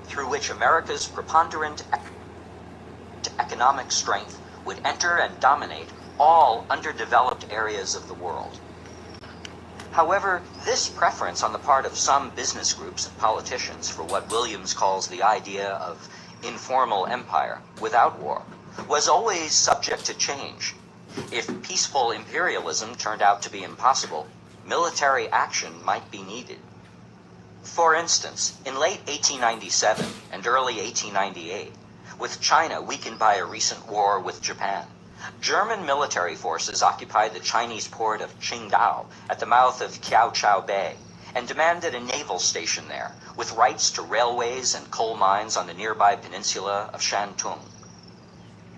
through which America's preponderant economic strength would enter and dominate all underdeveloped areas of the world. However, this preference on the part of some business groups and politicians for what Williams calls the idea of informal empire without war was always subject to change. If peaceful imperialism turned out to be impossible, military action might be needed. For instance, in late 1897 and early 1898, with China weakened by a recent war with Japan, German military forces occupied the Chinese port of Qingdao at the mouth of Kiaochao Bay and demanded a naval station there, with rights to railways and coal mines on the nearby peninsula of Shantung.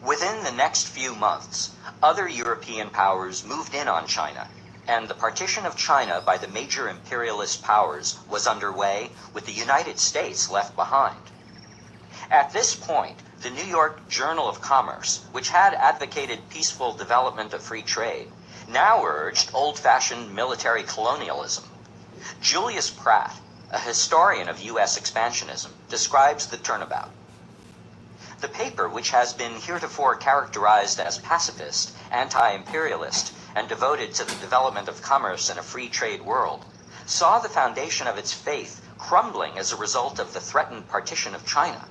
Within the next few months, other European powers moved in on China, and the partition of China by the major imperialist powers was underway, with the United States left behind. At this point, the New York Journal of Commerce, which had advocated peaceful development of free trade, now urged old-fashioned military colonialism. Julius Pratt, a historian of U.S. expansionism, describes the turnabout. The paper, which has been heretofore characterized as pacifist, anti-imperialist, and devoted to the development of commerce in a free trade world, saw the foundation of its faith crumbling as a result of the threatened partition of China.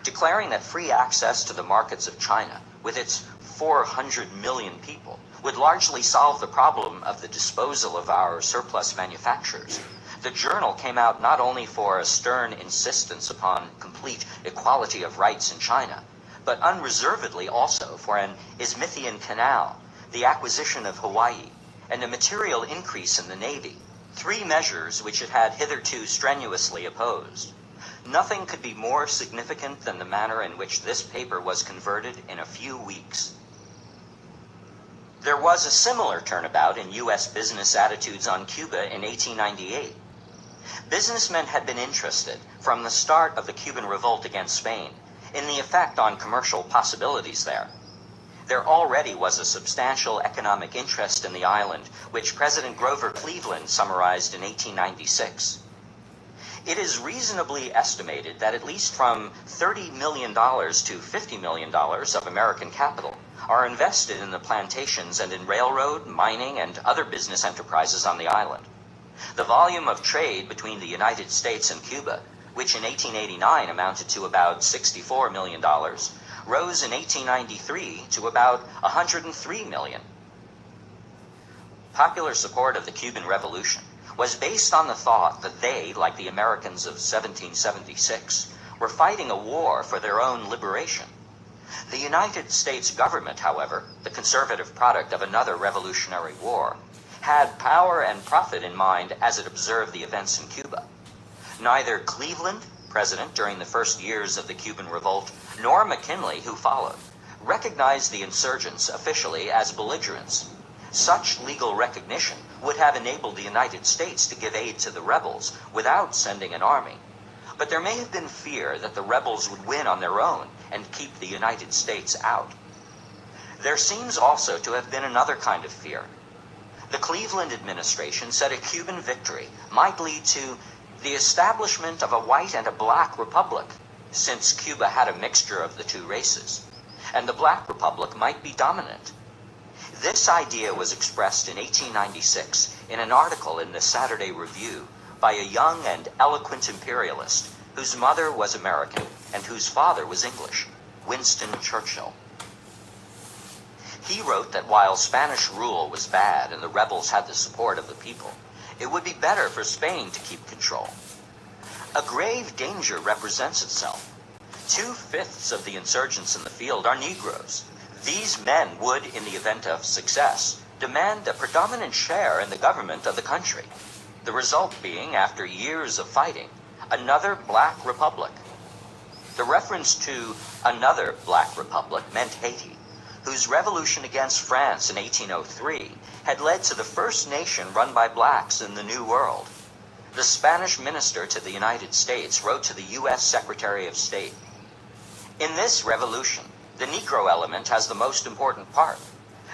Declaring that free access to the markets of China, with its 400 million people, would largely solve the problem of the disposal of our surplus manufactures, the journal came out not only for a stern insistence upon complete equality of rights in China, but unreservedly also for an Isthmian canal, the acquisition of Hawaii, and a material increase in the Navy, three measures which it had hitherto strenuously opposed. Nothing could be more significant than the manner in which this paper was converted in a few weeks. There was a similar turnabout in U.S. business attitudes on Cuba in 1898. Businessmen had been interested, from the start of the Cuban revolt against Spain, in the effect on commercial possibilities there. There already was a substantial economic interest in the island, which President Grover Cleveland summarized in 1896. It is reasonably estimated that at least from $30 million to $50 million of American capital are invested in the plantations and in railroad, mining, and other business enterprises on the island. The volume of trade between the United States and Cuba, which in 1889 amounted to about $64 million, rose in 1893 to about $103 million. Popular support of the Cuban Revolution was based on the thought that they, like the Americans of 1776, were fighting a war for their own liberation. The United States government, however, the conservative product of another revolutionary war, had power and profit in mind as it observed the events in Cuba. Neither Cleveland, president during the first years of the Cuban Revolt, nor McKinley, who followed, recognized the insurgents officially as belligerents. Such legal recognition would have enabled the United States to give aid to the rebels without sending an army. But there may have been fear that the rebels would win on their own and keep the United States out. There seems also to have been another kind of fear. The Cleveland administration said a Cuban victory might lead to the establishment of a white and a black republic, since Cuba had a mixture of the two races, and the black republic might be dominant. This idea was expressed in 1896 in an article in the Saturday Review by a young and eloquent imperialist whose mother was American and whose father was English, Winston Churchill. He wrote that while Spanish rule was bad and the rebels had the support of the people, it would be better for Spain to keep control. A grave danger represents itself. 2/5 of the insurgents in the field are Negroes. These men would, in the event of success, demand a predominant share in the government of the country, the result being, after years of fighting, another black republic. The reference to another black republic meant Haiti, whose revolution against France in 1803 had led to the first nation run by blacks in the New World. The Spanish minister to the United States wrote to the U.S. Secretary of State, "In this revolution, the Negro element has the most important part.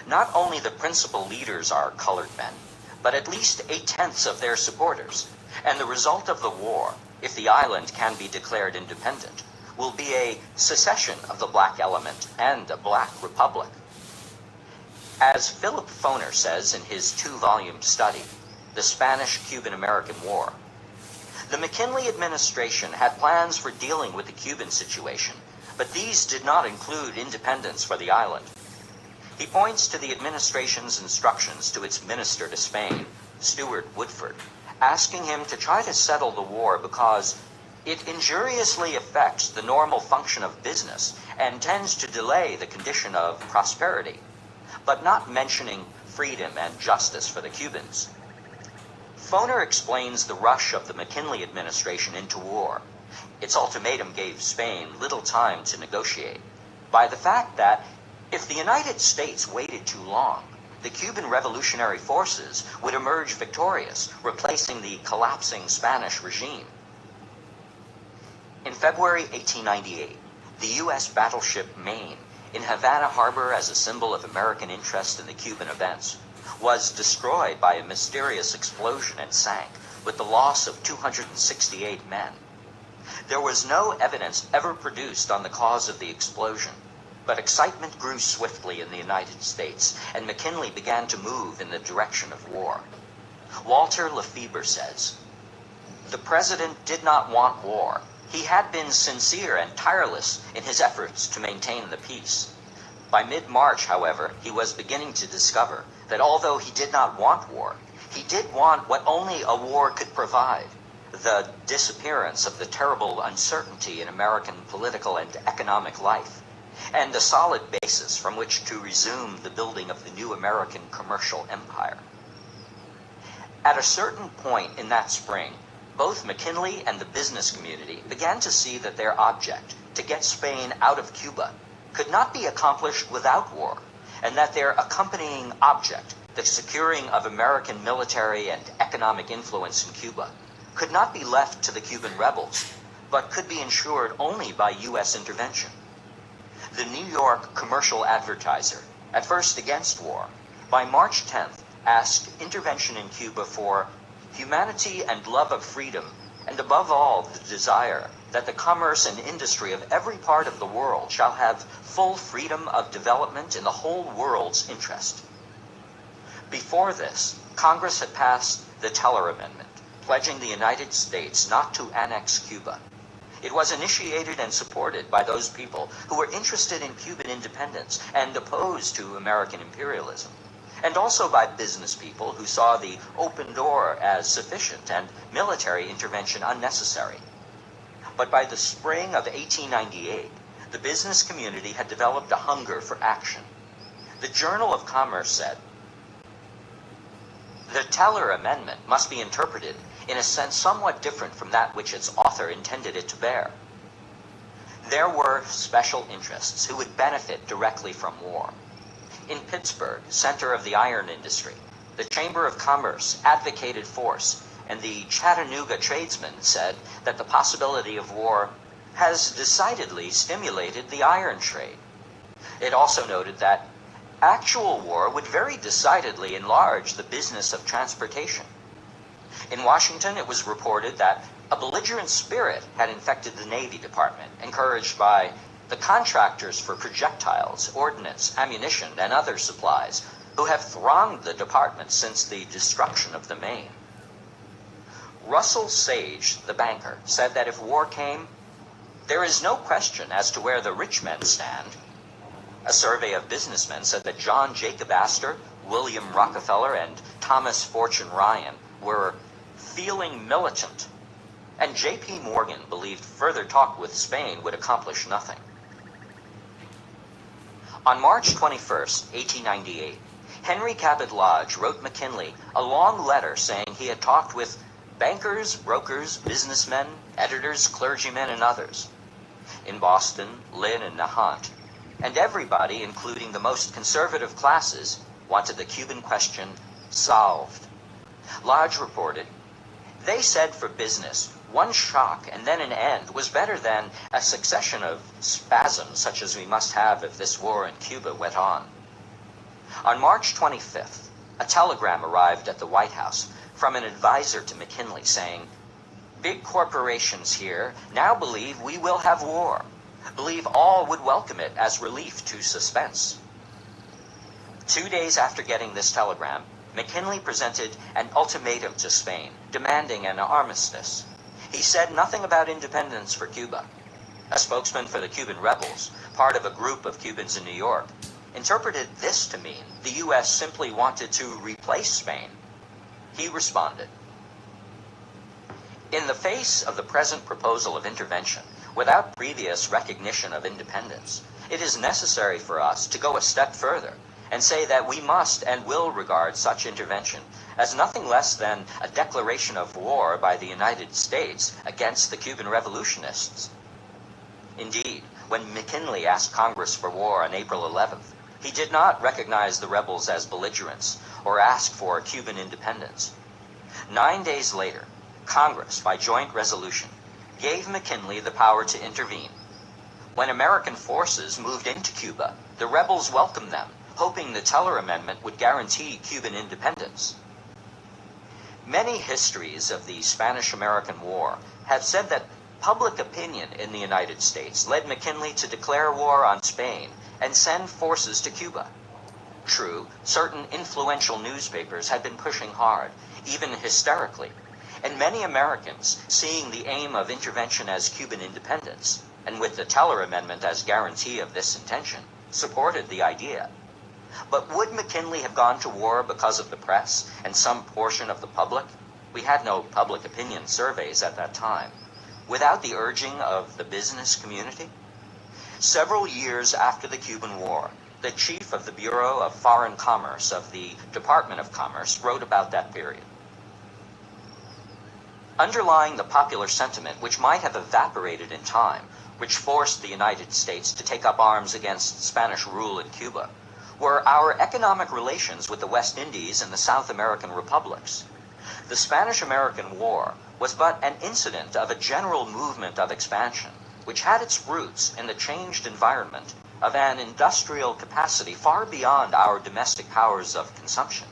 Not only the principal leaders are colored men, but at least 8/10 of their supporters, and the result of the war if the island can be declared independent, will be a secession of the black element and a black republic. As Philip Foner says in his 2-volume study, The Spanish-Cuban-American War, the McKinley administration had plans for dealing with the Cuban situation, but these did not include independence for the island. He points to the administration's instructions to its minister to Spain, Stuart Woodford, asking him to try to settle the war because it injuriously affects the normal function of business and tends to delay the condition of prosperity, but not mentioning freedom and justice for the Cubans. Foner explains the rush of the McKinley administration into war. Its ultimatum gave Spain little time to negotiate, by the fact that if the United States waited too long, the Cuban revolutionary forces would emerge victorious, replacing the collapsing Spanish regime. In February 1898, the U.S. battleship Maine, in Havana Harbor as a symbol of American interest in the Cuban events, was destroyed by a mysterious explosion and sank, with the loss of 268 men. There was no evidence ever produced on the cause of the explosion, but excitement grew swiftly in the United States, and McKinley began to move in the direction of war. Walter Lefebvre says, "The president did not want war. He had been sincere and tireless in his efforts to maintain the peace. By mid-March, however, he was beginning to discover that although he did not want war, he did want what only a war could provide, the disappearance of the terrible uncertainty in American political and economic life, and a solid basis from which to resume the building of the new American commercial empire." At a certain point in that spring, both McKinley and the business community began to see that their object, to get Spain out of Cuba, could not be accomplished without war, and that their accompanying object, the securing of American military and economic influence in Cuba, could not be left to the Cuban rebels, but could be ensured only by U.S. intervention. The New York Commercial Advertiser, at first against war, by March 10th asked intervention in Cuba for humanity and love of freedom, and above all the desire that the commerce and industry of every part of the world shall have full freedom of development in the whole world's interest. Before this, Congress had passed the Teller Amendment, pledging the United States not to annex Cuba. It was initiated and supported by those people who were interested in Cuban independence and opposed to American imperialism, and also by business people who saw the open door as sufficient and military intervention unnecessary. But by the spring of 1898, the business community had developed a hunger for action. The Journal of Commerce said, "The Teller Amendment must be interpreted in a sense somewhat different from that which its author intended it to bear. There were special interests who would benefit directly from war. In Pittsburgh, center of the iron industry, the Chamber of Commerce advocated force, and the Chattanooga tradesmen said that the possibility of war has decidedly stimulated the iron trade. It also noted that actual war would very decidedly enlarge the business of transportation. In Washington, it was reported that a belligerent spirit had infected the Navy Department, encouraged by the contractors for projectiles, ordnance, ammunition, and other supplies, who have thronged the department since the destruction of the Maine. Russell Sage, the banker, said that if war came, there is no question as to where the rich men stand. A survey of businessmen said that John Jacob Astor, William Rockefeller, and Thomas Fortune Ryan were feeling militant, and J.P. Morgan believed further talk with Spain would accomplish nothing. On March 21st, 1898, Henry Cabot Lodge wrote McKinley a long letter saying he had talked with bankers, brokers, businessmen, editors, clergymen, and others in Boston, Lynn, and Nahant, and everybody, including the most conservative classes, wanted the Cuban question solved. Lodge reported, "They said for business, one shock and then an end was better than a succession of spasms such as we must have if this war in Cuba went on." On March 25th, a telegram arrived at the White House from an advisor to McKinley saying, Big corporations here now believe we will have war, believe all would welcome it as relief to suspense. 2 days after getting this telegram, McKinley presented an ultimatum to Spain, demanding an armistice. He said nothing about independence for Cuba. A spokesman for the Cuban rebels, part of a group of Cubans in New York, interpreted this to mean the U.S. simply wanted to replace Spain. He responded, "In the face of the present proposal of intervention, without previous recognition of independence, it is necessary for us to go a step further and say that we must and will regard such intervention as nothing less than a declaration of war by the United States against the Cuban revolutionists." Indeed, when McKinley asked Congress for war on April 11th, he did not recognize the rebels as belligerents or ask for Cuban independence. 9 days later, Congress, by joint resolution, gave McKinley the power to intervene. When American forces moved into Cuba, the rebels welcomed them, hoping the Teller Amendment would guarantee Cuban independence. Many histories of the Spanish-American War have said that public opinion in the United States led McKinley to declare war on Spain and send forces to Cuba. True, certain influential newspapers had been pushing hard, even hysterically, and many Americans, seeing the aim of intervention as Cuban independence, and with the Teller Amendment as guarantee of this intention, supported the idea. But would McKinley have gone to war because of the press and some portion of the public? We had no public opinion surveys at that time. Without the urging of the business community? Several years after the Cuban War, the chief of the Bureau of Foreign Commerce of the Department of Commerce wrote about that period. Underlying the popular sentiment, which might have evaporated in time, which forced the United States to take up arms against Spanish rule in Cuba, were our economic relations with the West Indies and the South American republics. The Spanish-American War was but an incident of a general movement of expansion, which had its roots in the changed environment of an industrial capacity far beyond our domestic powers of consumption.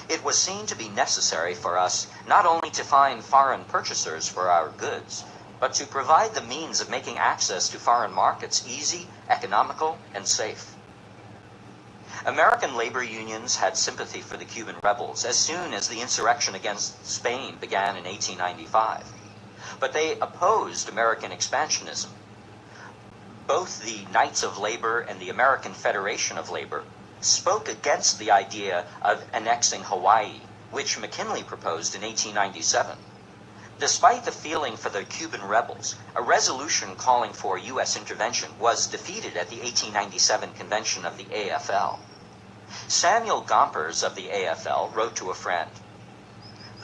It was seen to be necessary for us not only to find foreign purchasers for our goods, but to provide the means of making access to foreign markets easy, economical, and safe. American labor unions had sympathy for the Cuban rebels as soon as the insurrection against Spain began in 1895, but they opposed American expansionism. Both the Knights of Labor and the American Federation of Labor spoke against the idea of annexing Hawaii, which McKinley proposed in 1897. Despite the feeling for the Cuban rebels, a resolution calling for U.S. intervention was defeated at the 1897 convention of the AFL. Samuel Gompers of the AFL wrote to a friend,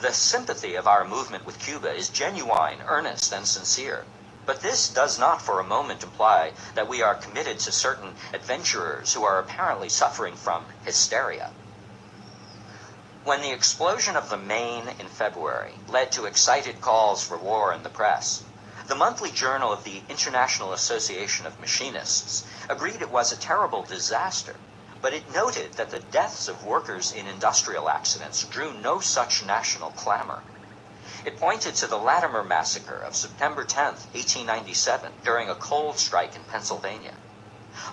"The sympathy of our movement with Cuba is genuine, earnest, and sincere, but this does not for a moment imply that we are committed to certain adventurers who are apparently suffering from hysteria." When the explosion of the Maine in February led to excited calls for war in the press, the monthly journal of the International Association of Machinists agreed it was a terrible disaster, but it noted that the deaths of workers in industrial accidents drew no such national clamor. It pointed to the Latimer Massacre of September 10, 1897, during a coal strike in Pennsylvania.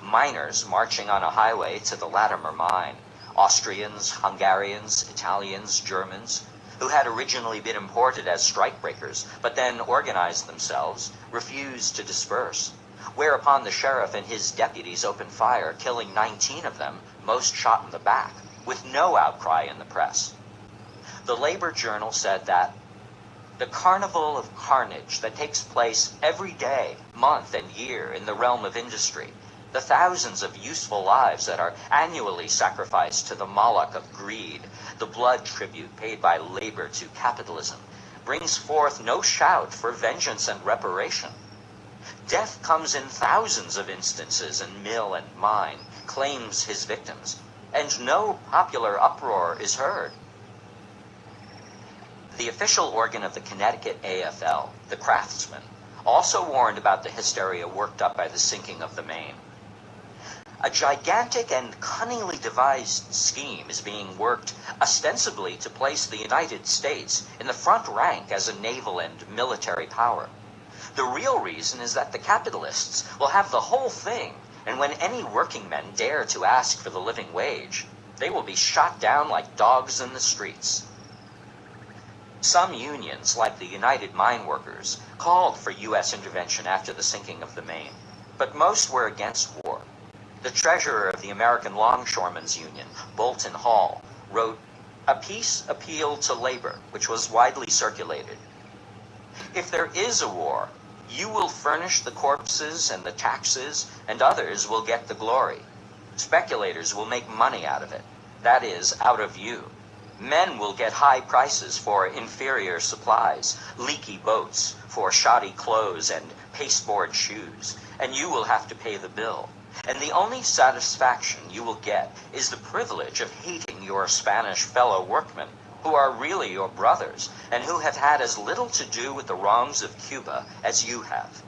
Miners marching on a highway to the Latimer mine, Austrians, Hungarians, Italians, Germans, who had originally been imported as strikebreakers, but then organized themselves, refused to disperse, whereupon the sheriff and his deputies opened fire, killing 19 of them, most shot in the back, with no outcry in the press. The Labor Journal said that the carnival of carnage that takes place every day, month, and year in the realm of industry, the thousands of useful lives that are annually sacrificed to the Moloch of greed, the blood tribute paid by labor to capitalism, brings forth no shout for vengeance and reparation. Death comes in thousands of instances in mill and mine, claims his victims, and no popular uproar is heard. The official organ of the Connecticut AFL, the Craftsman, also warned about the hysteria worked up by the sinking of the Maine. A gigantic and cunningly devised scheme is being worked ostensibly to place the United States in the front rank as a naval and military power. The real reason is that the capitalists will have the whole thing, and when any working men dare to ask for the living wage, they will be shot down like dogs in the streets. Some unions, like the United Mine Workers, called for U.S. intervention after the sinking of the Maine, but most were against war. The treasurer of the American Longshoremen's Union, Bolton Hall, wrote a peace appeal to labor, which was widely circulated. If there is a war, you will furnish the corpses and the taxes, and others will get the glory. Speculators will make money out of it, that is, out of you. Men will get high prices for inferior supplies, leaky boats, for shoddy clothes and pasteboard shoes, and you will have to pay the bill. And the only satisfaction you will get is the privilege of hating your Spanish fellow workmen, who are really your brothers, and who have had as little to do with the wrongs of Cuba as you have.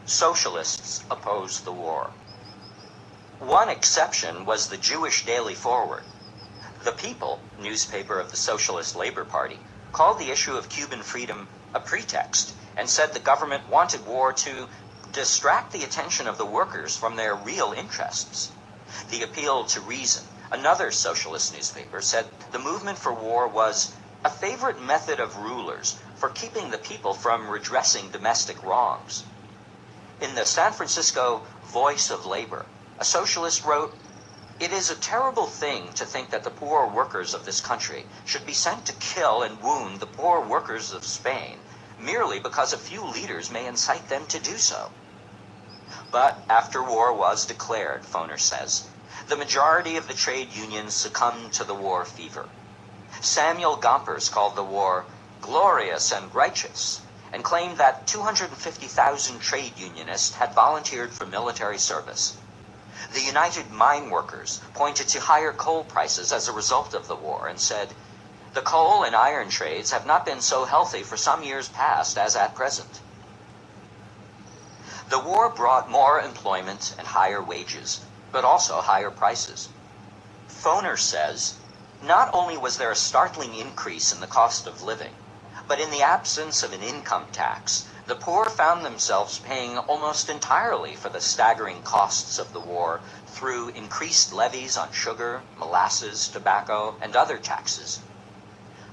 Socialists opposed the war. One exception was the Jewish Daily Forward. The People, newspaper of the Socialist Labor Party, called the issue of Cuban freedom a pretext and said the government wanted war to distract the attention of the workers from their real interests. The Appeal to Reason, another socialist newspaper, said the movement for war was a favorite method of rulers for keeping the people from redressing domestic wrongs. In the San Francisco Voice of Labor, a socialist wrote, "It is a terrible thing to think that the poor workers of this country should be sent to kill and wound the poor workers of Spain merely because a few leaders may incite them to do so." But after war was declared, Foner says, the majority of the trade unions succumbed to the war fever. Samuel Gompers called the war glorious and righteous, and claimed that 250,000 trade unionists had volunteered for military service. The United Mine Workers pointed to higher coal prices as a result of the war and said, the coal and iron trades have not been so healthy for some years past as at present. The war brought more employment and higher wages, but also higher prices. Foner says, not only was there a startling increase in the cost of living, but in the absence of an income tax, the poor found themselves paying almost entirely for the staggering costs of the war through increased levies on sugar, molasses, tobacco, and other taxes.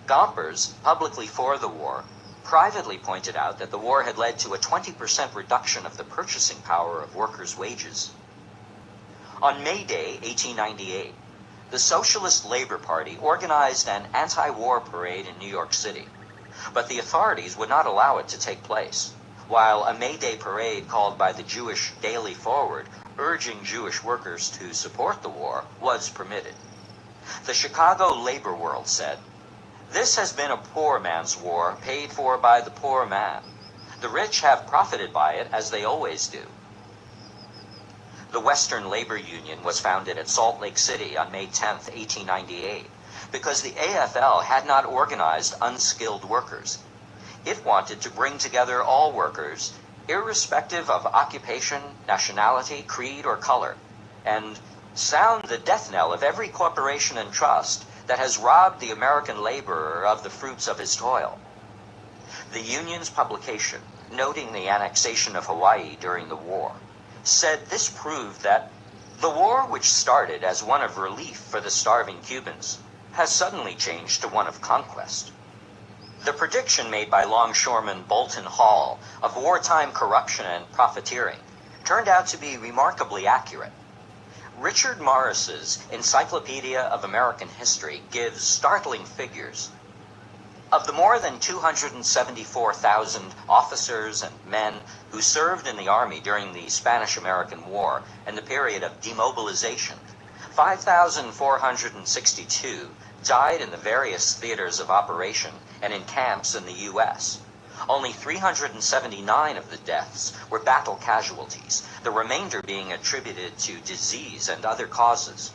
Gompers, publicly for the war, privately pointed out that the war had led to a 20% reduction of the purchasing power of workers' wages. On May Day, 1898, the Socialist Labor Party organized an anti-war parade in New York City, but the authorities would not allow it to take place, while a May Day parade called by the Jewish Daily Forward, urging Jewish workers to support the war, was permitted. The Chicago Labor World said, "This has been a poor man's war, paid for by the poor man. The rich have profited by it, as they always do." The Western Labor Union was founded at Salt Lake City on May 10, 1898, because the AFL had not organized unskilled workers. It wanted to bring together all workers, irrespective of occupation, nationality, creed, or color, and sound the death knell of every corporation and trust that has robbed the American laborer of the fruits of his toil. The union's publication, noting the annexation of Hawaii during the war, said this proved that the war, which started as one of relief for the starving Cubans, has suddenly changed to one of conquest. The prediction made by longshoreman Bolton Hall of wartime corruption and profiteering turned out to be remarkably accurate. Richard Morris's Encyclopedia of American History gives startling figures. Of the more than 274,000 officers and men who served in the Army during the Spanish-American War and the period of demobilization, 5,462 died in the various theaters of operation and in camps in the U.S. Only 379 of the deaths were battle casualties, the remainder being attributed to disease and other causes.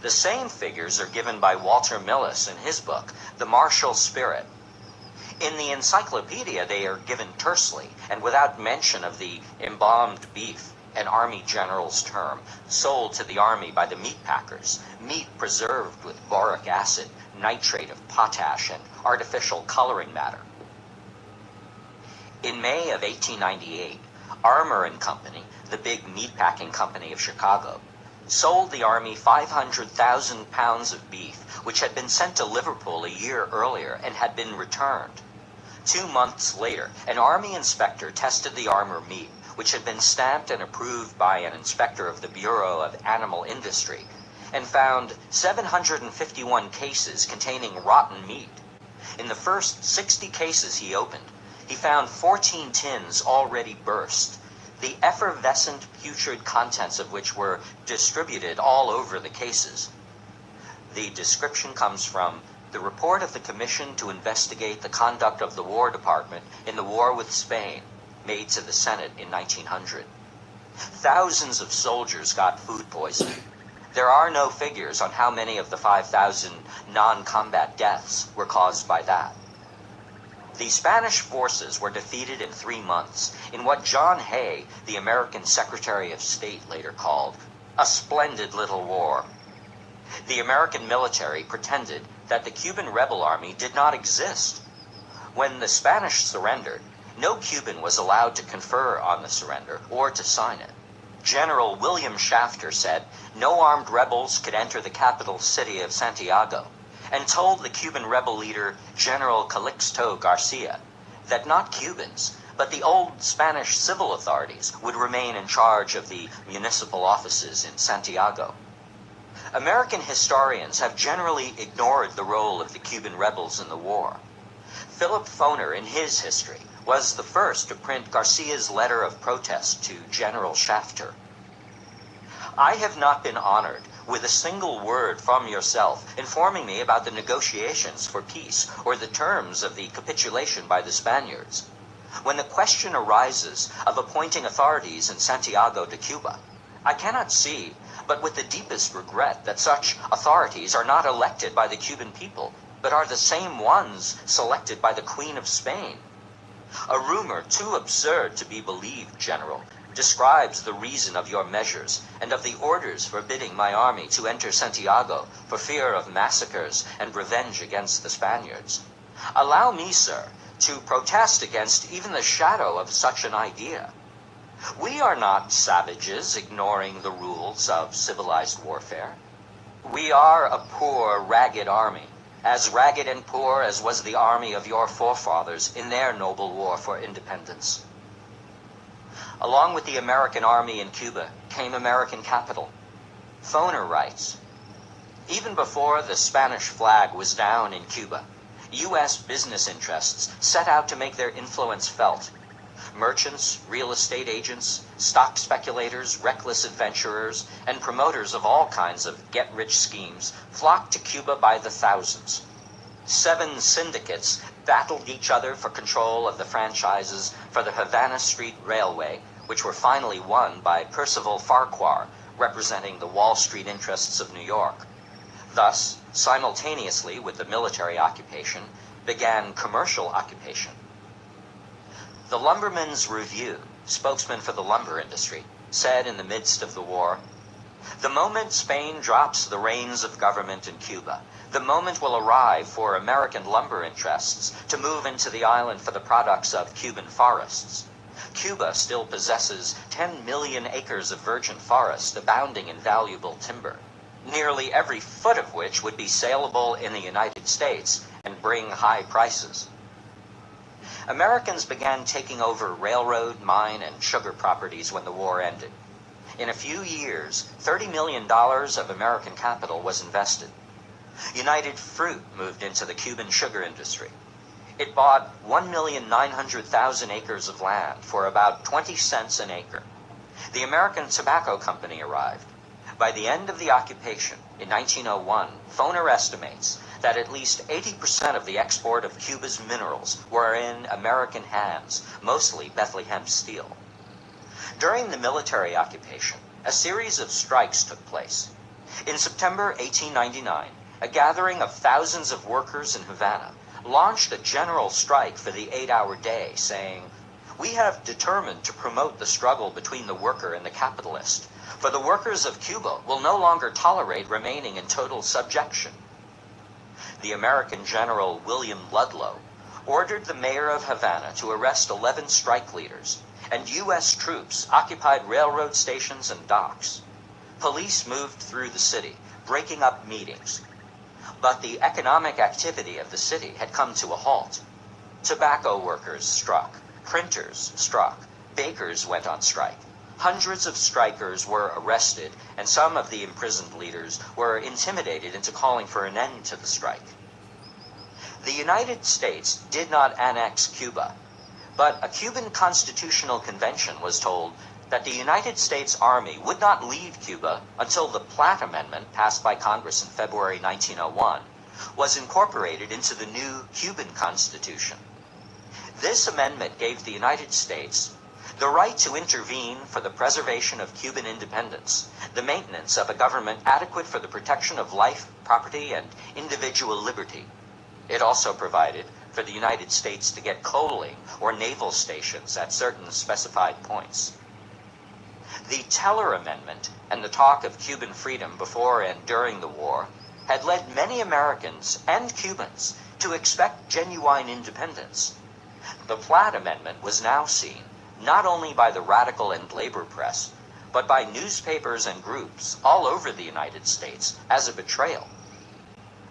The same figures are given by Walter Millis in his book, The Martial Spirit. In the encyclopedia, they are given tersely and without mention of the embalmed beef, an army general's term, sold to the army by the meat packers, meat preserved with boric acid, nitrate of potash, and artificial coloring matter. In May of 1898, Armour and Company, the big meatpacking company of Chicago, sold the army 500,000 pounds of beef, which had been sent to Liverpool a year earlier and had been returned. 2 months later, an army inspector tested the Armour meat, which had been stamped and approved by an inspector of the Bureau of Animal Industry, and found 751 cases containing rotten meat. In the first 60 cases he opened, he found 14 tins already burst, the effervescent putrid contents of which were distributed all over the cases. The description comes from the report of the Commission to investigate the conduct of the War Department in the war with Spain, made to the Senate in 1900. Thousands of soldiers got food poisoning. There are no figures on how many of the 5,000 non-combat deaths were caused by that. The Spanish forces were defeated in 3 months in what John Hay, the American Secretary of State, later called a splendid little war. The American military pretended that the Cuban rebel army did not exist. When the Spanish surrendered, no Cuban was allowed to confer on the surrender or to sign it. General William Shafter said no armed rebels could enter the capital city of Santiago, and told the Cuban rebel leader General Calixto Garcia that not Cubans, but the old Spanish civil authorities would remain in charge of the municipal offices in Santiago. American historians have generally ignored the role of the Cuban rebels in the war. Philip Foner, in his history, was the first to print Garcia's letter of protest to General Shafter. I have not been honored with a single word from yourself informing me about the negotiations for peace or the terms of the capitulation by the Spaniards. When the question arises of appointing authorities in Santiago de Cuba, I cannot see, but with the deepest regret, that such authorities are not elected by the Cuban people, but are the same ones selected by the Queen of Spain. A rumor too absurd to be believed, General, describes the reason of your measures and of the orders forbidding my army to enter Santiago for fear of massacres and revenge against the Spaniards. Allow me, sir, to protest against even the shadow of such an idea. We are not savages ignoring the rules of civilized warfare. We are a poor, ragged army, as ragged and poor as was the army of your forefathers in their noble war for independence. Along with the American army in Cuba came American capital. Foner writes, even before the Spanish flag was down in Cuba, U.S. business interests set out to make their influence felt. Merchants, real estate agents, stock speculators, reckless adventurers, and promoters of all kinds of get-rich schemes flocked to Cuba by the thousands. 7 syndicates battled each other for control of the franchises for the Havana Street Railway, which were finally won by Percival Farquhar, representing the Wall Street interests of New York. Thus, simultaneously with the military occupation, began commercial occupation. The Lumbermen's Review, spokesman for the lumber industry, said in the midst of the war, "The moment Spain drops the reins of government in Cuba, the moment will arrive for American lumber interests to move into the island for the products of Cuban forests. Cuba still possesses 10 million acres of virgin forest abounding in valuable timber, nearly every foot of which would be saleable in the United States and bring high prices." Americans began taking over railroad, mine, and sugar properties when the war ended. In a few years, $30 million of American capital was invested. United Fruit moved into the Cuban sugar industry. It bought 1,900,000 acres of land for about 20 cents an acre. The American Tobacco Company arrived. By the end of the occupation, in 1901, Foner estimates that at least 80% of the export of Cuba's minerals were in American hands, mostly Bethlehem Steel. During the military occupation, a series of strikes took place. In September 1899, a gathering of thousands of workers in Havana launched a general strike for the 8-hour day, saying, We have determined to promote the struggle between the worker and the capitalist, for the workers of Cuba will no longer tolerate remaining in total subjection. The American General William Ludlow ordered the mayor of Havana to arrest 11 strike leaders, and U.S. troops occupied railroad stations and docks. Police moved through the city, breaking up meetings. But the economic activity of the city had come to a halt. Tobacco workers struck, printers struck, bakers went on strike. Hundreds of strikers were arrested, and some of the imprisoned leaders were intimidated into calling for an end to the strike. The United States did not annex Cuba, but a Cuban Constitutional Convention was told that the United States Army would not leave Cuba until the Platt Amendment, passed by Congress in February 1901, was incorporated into the new Cuban Constitution. This amendment gave the United States the right to intervene for the preservation of Cuban independence, the maintenance of a government adequate for the protection of life, property, and individual liberty. It also provided for the United States to get coaling or naval stations at certain specified points. The Teller Amendment and the talk of Cuban freedom before and during the war had led many Americans and Cubans to expect genuine independence. The Platt Amendment was now seen not only by the radical and labor press, but by newspapers and groups all over the United States as a betrayal.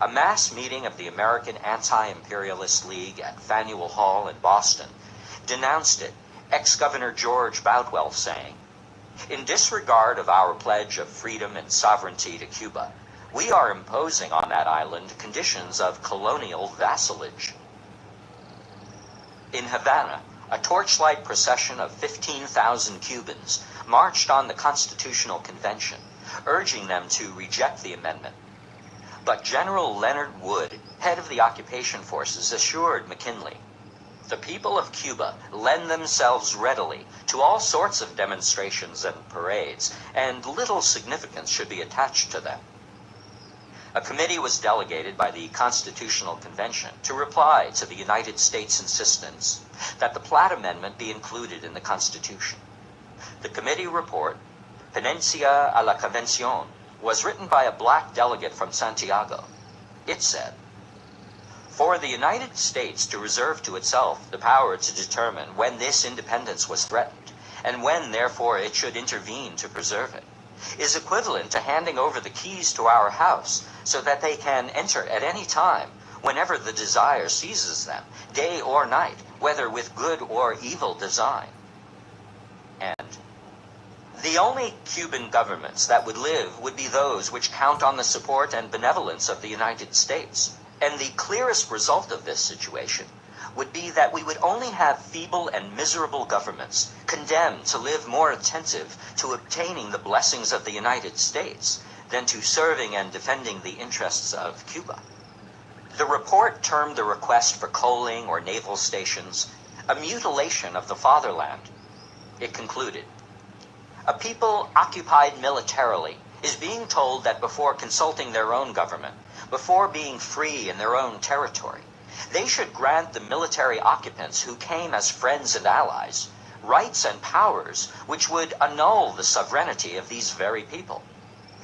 A mass meeting of the American Anti-Imperialist League at Faneuil Hall in Boston denounced it, ex-Governor George Boutwell saying, "In disregard of our pledge of freedom and sovereignty to Cuba, we are imposing on that island conditions of colonial vassalage." In Havana, a torchlight procession of 15,000 Cubans marched on the Constitutional Convention, urging them to reject the amendment. But General Leonard Wood, head of the occupation forces, assured McKinley, "The people of Cuba lend themselves readily to all sorts of demonstrations and parades, and little significance should be attached to them." A committee was delegated by the Constitutional Convention to reply to the United States' insistence that the Platt Amendment be included in the Constitution. The committee report, Ponencia a la Convención, was written by a black delegate from Santiago. It said, "For the United States to reserve to itself the power to determine when this independence was threatened, and when, therefore, it should intervene to preserve it, is equivalent to handing over the keys to our house so that they can enter at any time, whenever the desire seizes them, day or night, whether with good or evil design." And the only Cuban governments that would live would be those which count on the support and benevolence of the United States. And the clearest result of this situation would be that we would only have feeble and miserable governments, condemned to live more attentive to obtaining the blessings of the United States than to serving and defending the interests of Cuba. The report termed the request for coaling or naval stations a mutilation of the fatherland. It concluded, "A people occupied militarily is being told that before consulting their own government, before being free in their own territory, they should grant the military occupants who came as friends and allies rights and powers which would annul the sovereignty of these very people.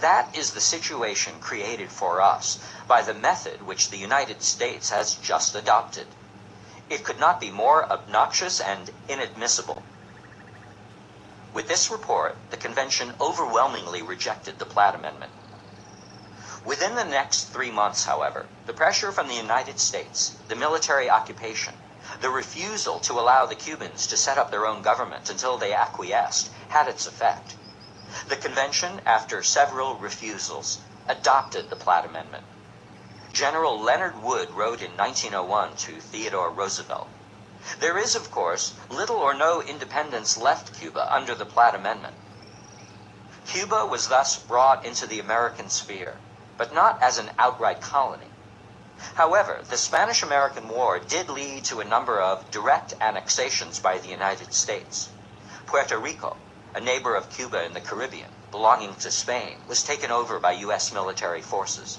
That is the situation created for us by the method which the United States has just adopted. It could not be more obnoxious and inadmissible." With this report, the convention overwhelmingly rejected the Platt Amendment. Within the next 3 months, however, the pressure from the United States, the military occupation, the refusal to allow the Cubans to set up their own government until they acquiesced, had its effect. The convention, after several refusals, adopted the Platt Amendment. General Leonard Wood wrote in 1901 to Theodore Roosevelt, "There is, of course, little or no independence left Cuba under the Platt Amendment." Cuba was thus brought into the American sphere, but not as an outright colony. However, the Spanish-American War did lead to a number of direct annexations by the United States. Puerto Rico, a neighbor of Cuba in the Caribbean, belonging to Spain, was taken over by U.S. military forces.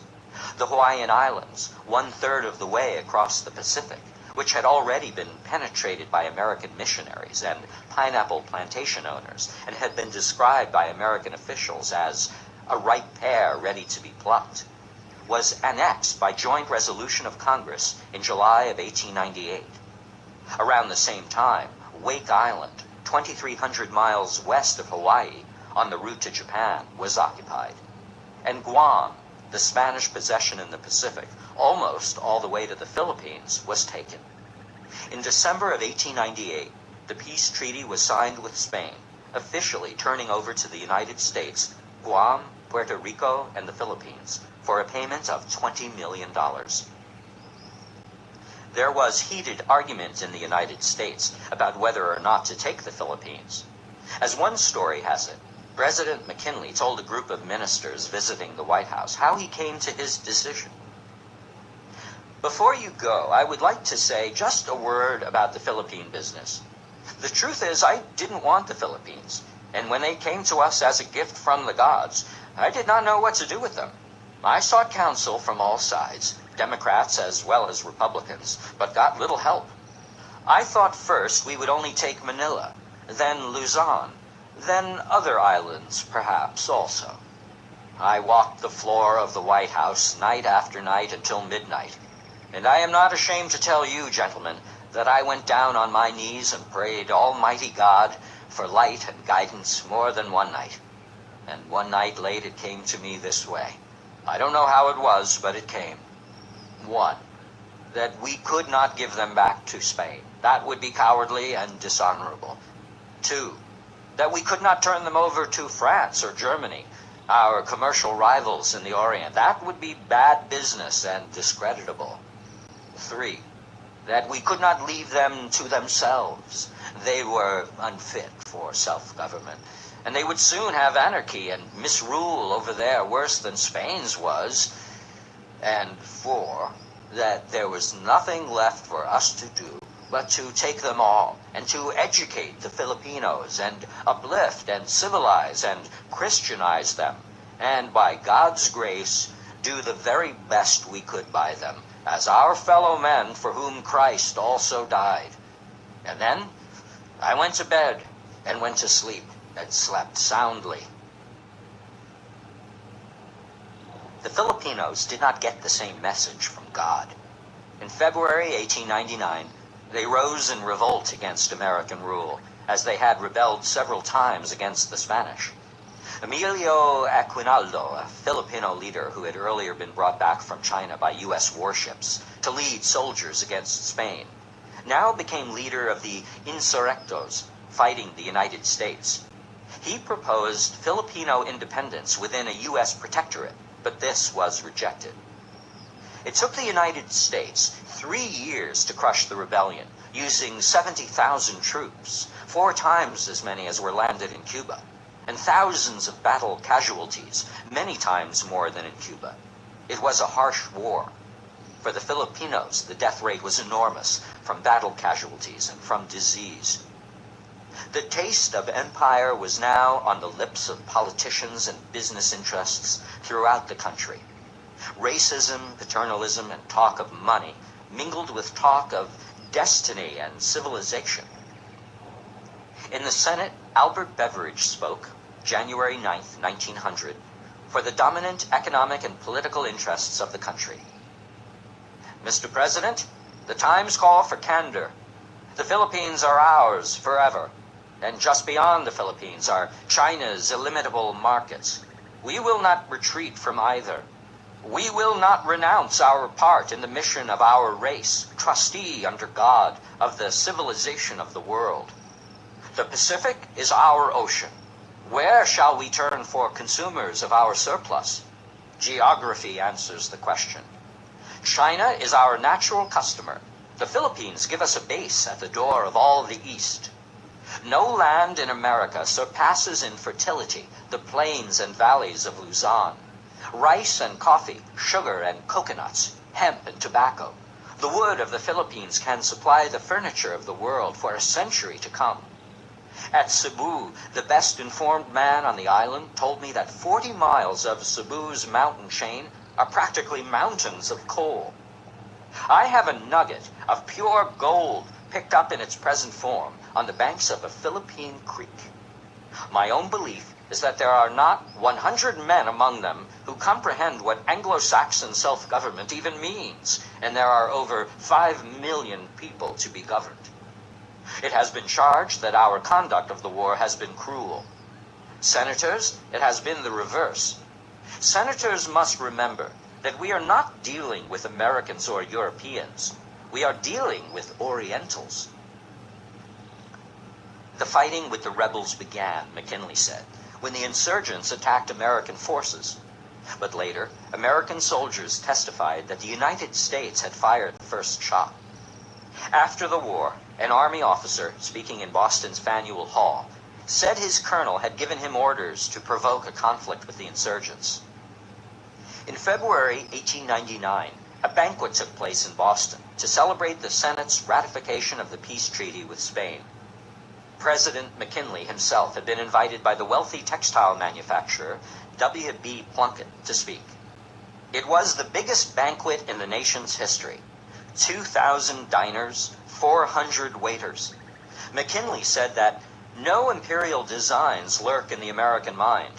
The Hawaiian Islands, 1/3 of the way across the Pacific, which had already been penetrated by American missionaries and pineapple plantation owners, and had been described by American officials as a ripe pear ready to be plucked, was annexed by joint resolution of Congress in July of 1898. Around the same time, Wake Island, 2,300 miles west of Hawaii, on the route to Japan, was occupied. And Guam, the Spanish possession in the Pacific, almost all the way to the Philippines, was taken. In December of 1898, the peace treaty was signed with Spain, officially turning over to the United States Guam, Puerto Rico, and the Philippines for a payment of $20 million. There was heated argument in the United States about whether or not to take the Philippines. As one story has it, President McKinley told a group of ministers visiting the White House how he came to his decision. Before you go, I would like to say just a word about the Philippine business. The truth is, I didn't want the Philippines, and when they came to us as a gift from the gods, I did not know what to do with them. I sought counsel from all sides, Democrats as well as Republicans, but got little help. I thought first we would only take Manila, then Luzon, then other islands perhaps also. I walked the floor of the White House night after night until midnight, and I am not ashamed to tell you, gentlemen, that I went down on my knees and prayed Almighty God for light and guidance more than one night. And one night late it came to me this way. I don't know how it was, but it came. 1, that we could not give them back to Spain. That would be cowardly and dishonorable. 2, that we could not turn them over to France or Germany, our commercial rivals in the Orient. That would be bad business and discreditable. 3, that we could not leave them to themselves. They were unfit for self-government, and they would soon have anarchy and misrule over there worse than Spain's was. And 4, that there was nothing left for us to do but to take them all and to educate the Filipinos and uplift and civilize and Christianize them, and by God's grace do the very best we could by them, as our fellow men for whom Christ also died. And then I went to bed and went to sleep and slept soundly. The Filipinos did not get the same message from God. In February 1899, they rose in revolt against American rule, as they had rebelled several times against the Spanish. Emilio Aguinaldo, a Filipino leader who had earlier been brought back from China by U.S. warships to lead soldiers against Spain, now became leader of the insurrectos fighting the United States. He proposed Filipino independence within a U.S. protectorate, but this was rejected. It took the United States 3 years to crush the rebellion, using 70,000 troops, 4 times as many as were landed in Cuba, and thousands of battle casualties, many times more than in Cuba. It was a harsh war. For the Filipinos, the death rate was enormous from battle casualties and from disease. The taste of empire was now on the lips of politicians and business interests throughout the country. Racism, paternalism, and talk of money mingled with talk of destiny and civilization. In the Senate, Albert Beveridge spoke, January 9, 1900, for the dominant economic and political interests of the country. Mr. President, the times call for candor. The Philippines are ours forever, and just beyond the Philippines are China's illimitable markets. We will not retreat from either. We will not renounce our part in the mission of our race, trustee under God of the civilization of the world. The Pacific is our ocean. Where shall we turn for consumers of our surplus? Geography answers the question. China is our natural customer. The Philippines give us a base at the door of all the East. No land in America surpasses in fertility the plains and valleys of Luzon. Rice and coffee, sugar and coconuts, hemp and tobacco. The wood of the Philippines can supply the furniture of the world for a century to come. At Cebu, the best informed man on the island told me that 40 miles of Cebu's mountain chain are practically mountains of coal. I have a nugget of pure gold picked up in its present form on the banks of a Philippine creek. My own belief is that there are not 100 men among them who comprehend what Anglo-Saxon self-government even means, and there are over 5 million people to be governed. It has been charged that our conduct of the war has been cruel. Senators, it has been the reverse. Senators must remember that we are not dealing with Americans or Europeans. We are dealing with Orientals. The fighting with the rebels began, McKinley said, when the insurgents attacked American forces. But later, American soldiers testified that the United States had fired the first shot. After the war, an Army officer, speaking in Boston's Faneuil Hall, said his colonel had given him orders to provoke a conflict with the insurgents. In February 1899, a banquet took place in Boston to celebrate the Senate's ratification of the peace treaty with Spain. President McKinley himself had been invited by the wealthy textile manufacturer W.B. Plunkett to speak. It was the biggest banquet in the nation's history. 2,000 diners, 400 waiters. McKinley said that no imperial designs lurk in the American mind.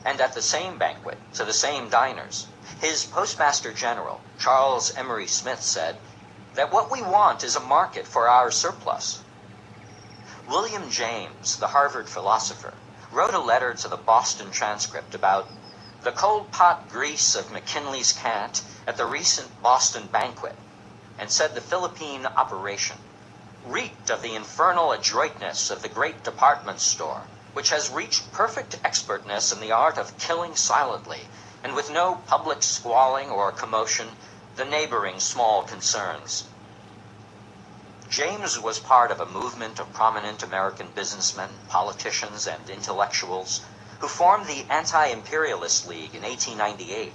And at the same banquet, to the same diners, his Postmaster General, Charles Emery Smith, said that what we want is a market for our surplus. William James, the Harvard philosopher, wrote a letter to the Boston Transcript about the cold pot grease of McKinley's cant at the recent Boston banquet, and said the Philippine operation reeked of the infernal adroitness of the great department store, which has reached perfect expertness in the art of killing silently, and with no public squalling or commotion, the neighboring small concerns. James was part of a movement of prominent American businessmen, politicians, and intellectuals who formed the Anti-Imperialist League in 1898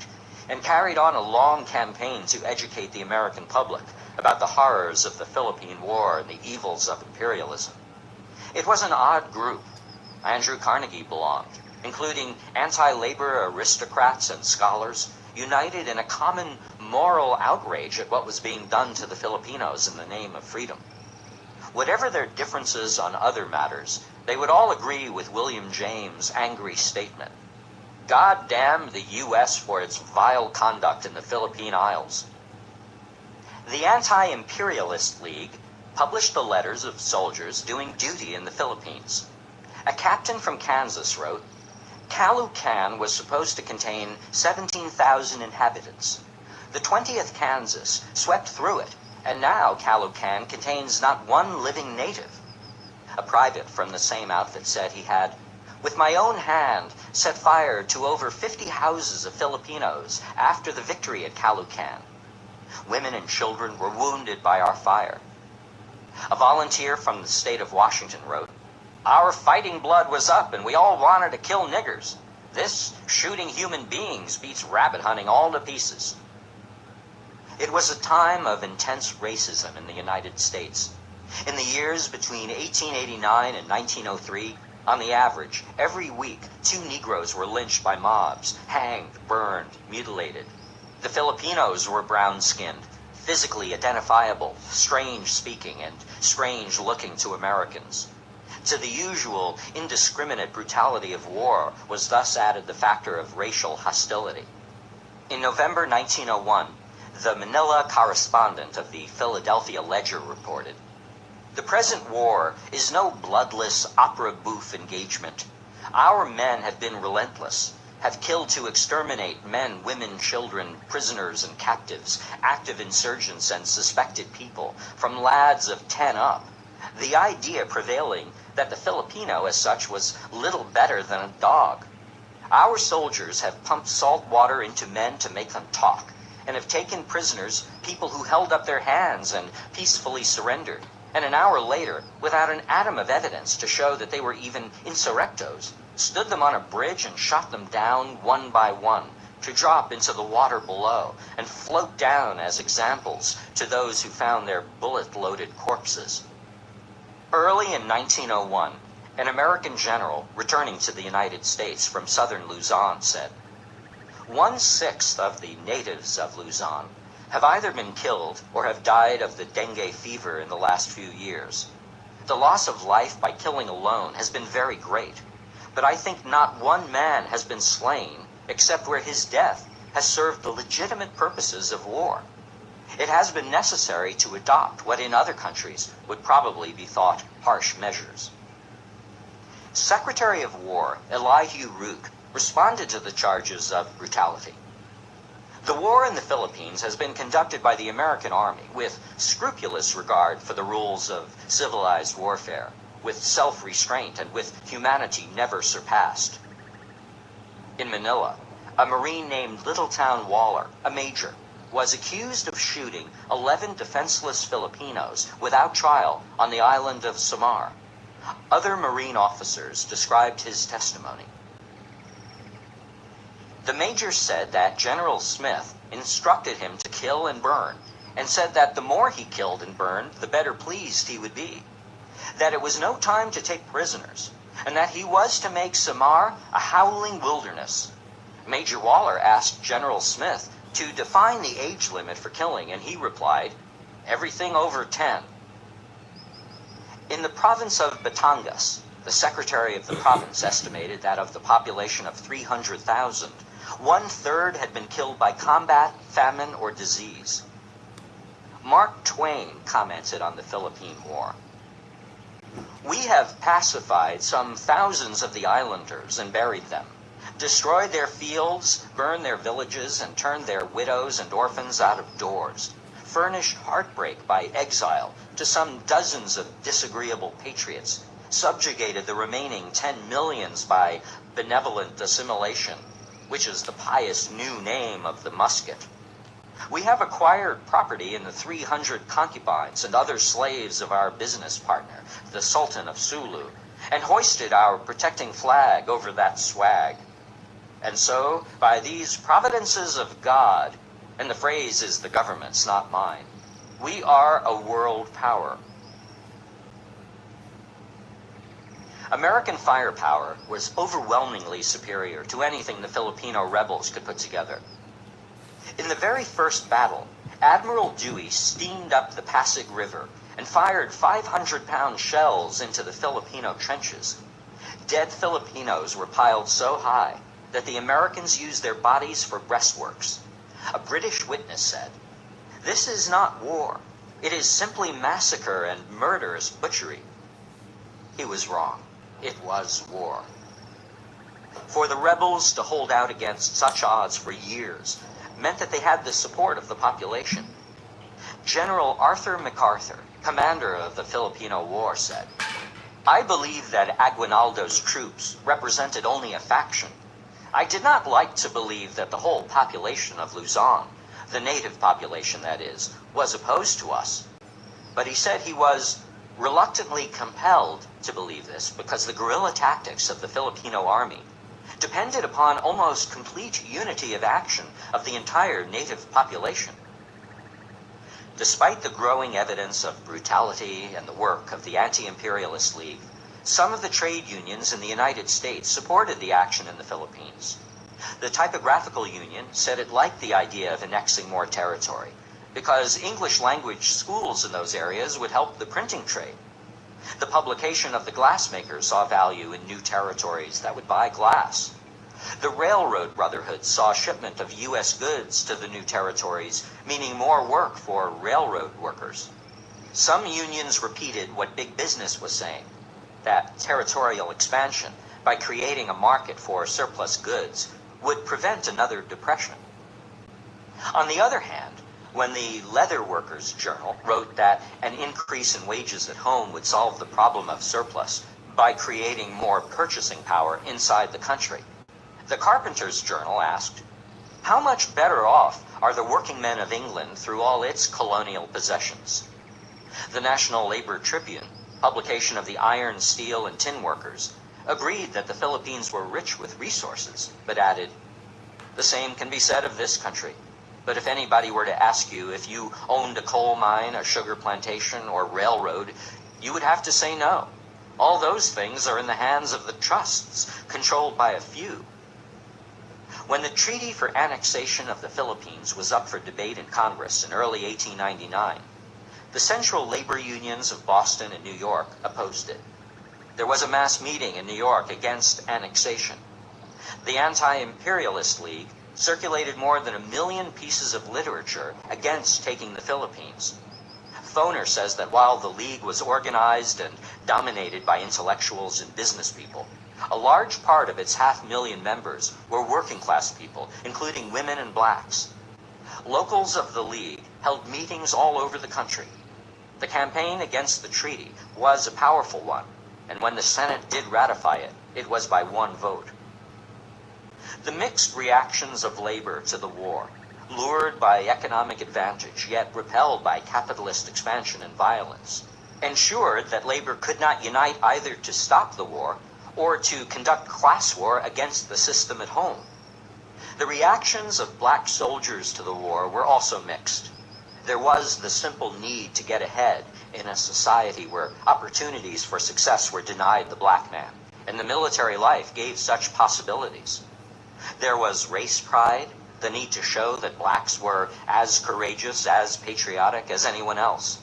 and carried on a long campaign to educate the American public about the horrors of the Philippine War and the evils of imperialism. It was an odd group. Andrew Carnegie belonged, including anti-labor aristocrats and scholars, united in a common moral outrage at what was being done to the Filipinos in the name of freedom. Whatever their differences on other matters, they would all agree with William James' angry statement, "God damn the U.S. for its vile conduct in the Philippine Isles." The Anti-Imperialist League published the letters of soldiers doing duty in the Philippines. A captain from Kansas wrote, "Caloocan was supposed to contain 17,000 inhabitants. The 20th Kansas swept through it, and now Caloocan contains not one living native." A private from the same outfit said he had, "with my own hand, set fire to over 50 houses of Filipinos after the victory at Caloocan. Women and children were wounded by our fire." A volunteer from the state of Washington wrote, "Our fighting blood was up and we all wanted to kill niggers. This shooting human beings beats rabbit hunting all to pieces." It was a time of intense racism in the United States. In the years between 1889 and 1903, on the average, every week, 2 Negroes were lynched by mobs, hanged, burned, mutilated. The Filipinos were brown-skinned, physically identifiable, strange-speaking, and strange-looking to Americans. To the usual indiscriminate brutality of war was thus added the factor of racial hostility. In November 1901, the Manila correspondent of the Philadelphia Ledger reported, "The present war is no bloodless opera bouffe engagement. Our men have been relentless, have killed to exterminate men, women, children, prisoners and captives, active insurgents and suspected people, from lads of 10 up. The idea prevailing that the Filipino as such was little better than a dog. Our soldiers have pumped salt water into men to make them talk, and have taken prisoners people who held up their hands and peacefully surrendered, and an hour later, without an atom of evidence to show that they were even insurrectos, stood them on a bridge and shot them down one by one, to drop into the water below and float down as examples to those who found their bullet-loaded corpses." Early in 1901, an American general returning to the United States from southern Luzon said, "1/6 of the natives of Luzon have either been killed or have died of the dengue fever in the last few years. The loss of life by killing alone has been very great, but I think not one man has been slain except where his death has served the legitimate purposes of war. It has been necessary to adopt what in other countries would probably be thought harsh measures. Secretary of War Elihu Root responded to the charges of brutality. The war in the Philippines has been conducted by the American Army with scrupulous regard for the rules of civilized warfare, with self-restraint and with humanity never surpassed. In Manila, a Marine named Littletown Waller, a major, was accused of shooting 11 defenseless Filipinos without trial on the island of Samar. Other Marine officers described his testimony. The major said that General Smith instructed him to kill and burn, and said that the more he killed and burned, the better pleased he would be. That it was no time to take prisoners, and that he was to make Samar a howling wilderness. Major Waller asked General Smith to define the age limit for killing, and he replied, "Everything over 10. In the province of Batangas, the secretary of the province estimated that of the population of 300,000, 1/3 had been killed by combat, famine, or disease. Mark Twain commented on the Philippine War. "We have pacified some thousands of the islanders and buried them, destroyed their fields, burned their villages, and turned their widows and orphans out of doors, furnished heartbreak by exile to some dozens of disagreeable patriots, subjugated the remaining 10 millions by benevolent assimilation, which is the pious new name of the musket. We have acquired property in the 300 concubines and other slaves of our business partner, the Sultan of Sulu, and hoisted our protecting flag over that swag. And so, by these providences of God," and the phrase is the government's, not mine, "we are a world power." American firepower was overwhelmingly superior to anything the Filipino rebels could put together. In the very first battle, Admiral Dewey steamed up the Pasig River and fired 500-pound shells into the Filipino trenches. Dead Filipinos were piled so high that the Americans used their bodies for breastworks. A British witness said, "This is not war. It is simply massacre and murderous butchery." He was wrong. It was war. For the rebels to hold out against such odds for years meant that they had the support of the population. General Arthur MacArthur, commander of the Filipino War, said, "I believe that Aguinaldo's troops represented only a faction. I did not like to believe that the whole population of Luzon, the native population that is, was opposed to us." But he said he was reluctantly compelled to believe this because the guerrilla tactics of the Filipino army depended upon almost complete unity of action of the entire native population. Despite the growing evidence of brutality and the work of the Anti-Imperialist League, some of the trade unions in the United States supported the action in the Philippines. The Typographical Union said it liked the idea of annexing more territory, because English language schools in those areas would help the printing trade. The publication of the glassmakers saw value in new territories that would buy glass. The Railroad Brotherhood saw shipment of U.S. goods to the new territories, meaning more work for railroad workers. Some unions repeated what big business was saying, that territorial expansion, by creating a market for surplus goods, would prevent another depression. On the other hand, when the Leather Workers Journal wrote that an increase in wages at home would solve the problem of surplus by creating more purchasing power inside the country, the Carpenters Journal asked, "How much better off are the working men of England through all its colonial possessions?" The National Labor Tribune, publication of the iron, steel, and tin workers, agreed that the Philippines were rich with resources, but added, "The same can be said of this country. But if anybody were to ask you if you owned a coal mine, a sugar plantation, or railroad, you would have to say no. All those things are in the hands of the trusts, controlled by a few." When the treaty for annexation of the Philippines was up for debate in Congress in early 1899, the central labor unions of Boston and New York opposed it. There was a mass meeting in New York against annexation. The Anti-Imperialist League circulated more than 1 million pieces of literature against taking the Philippines. Foner says that while the League was organized and dominated by intellectuals and business people, a large part of its 500,000 members were working-class people, including women and blacks. Locals of the League held meetings all over the country. The campaign against the treaty was a powerful one, and when the Senate did ratify it, it was by 1 vote. The mixed reactions of labor to the war, lured by economic advantage, yet repelled by capitalist expansion and violence, ensured that labor could not unite either to stop the war or to conduct class war against the system at home. The reactions of black soldiers to the war were also mixed. There was the simple need to get ahead in a society where opportunities for success were denied the black man, and the military life gave such possibilities. There was race pride, the need to show that blacks were as courageous, as patriotic as anyone else.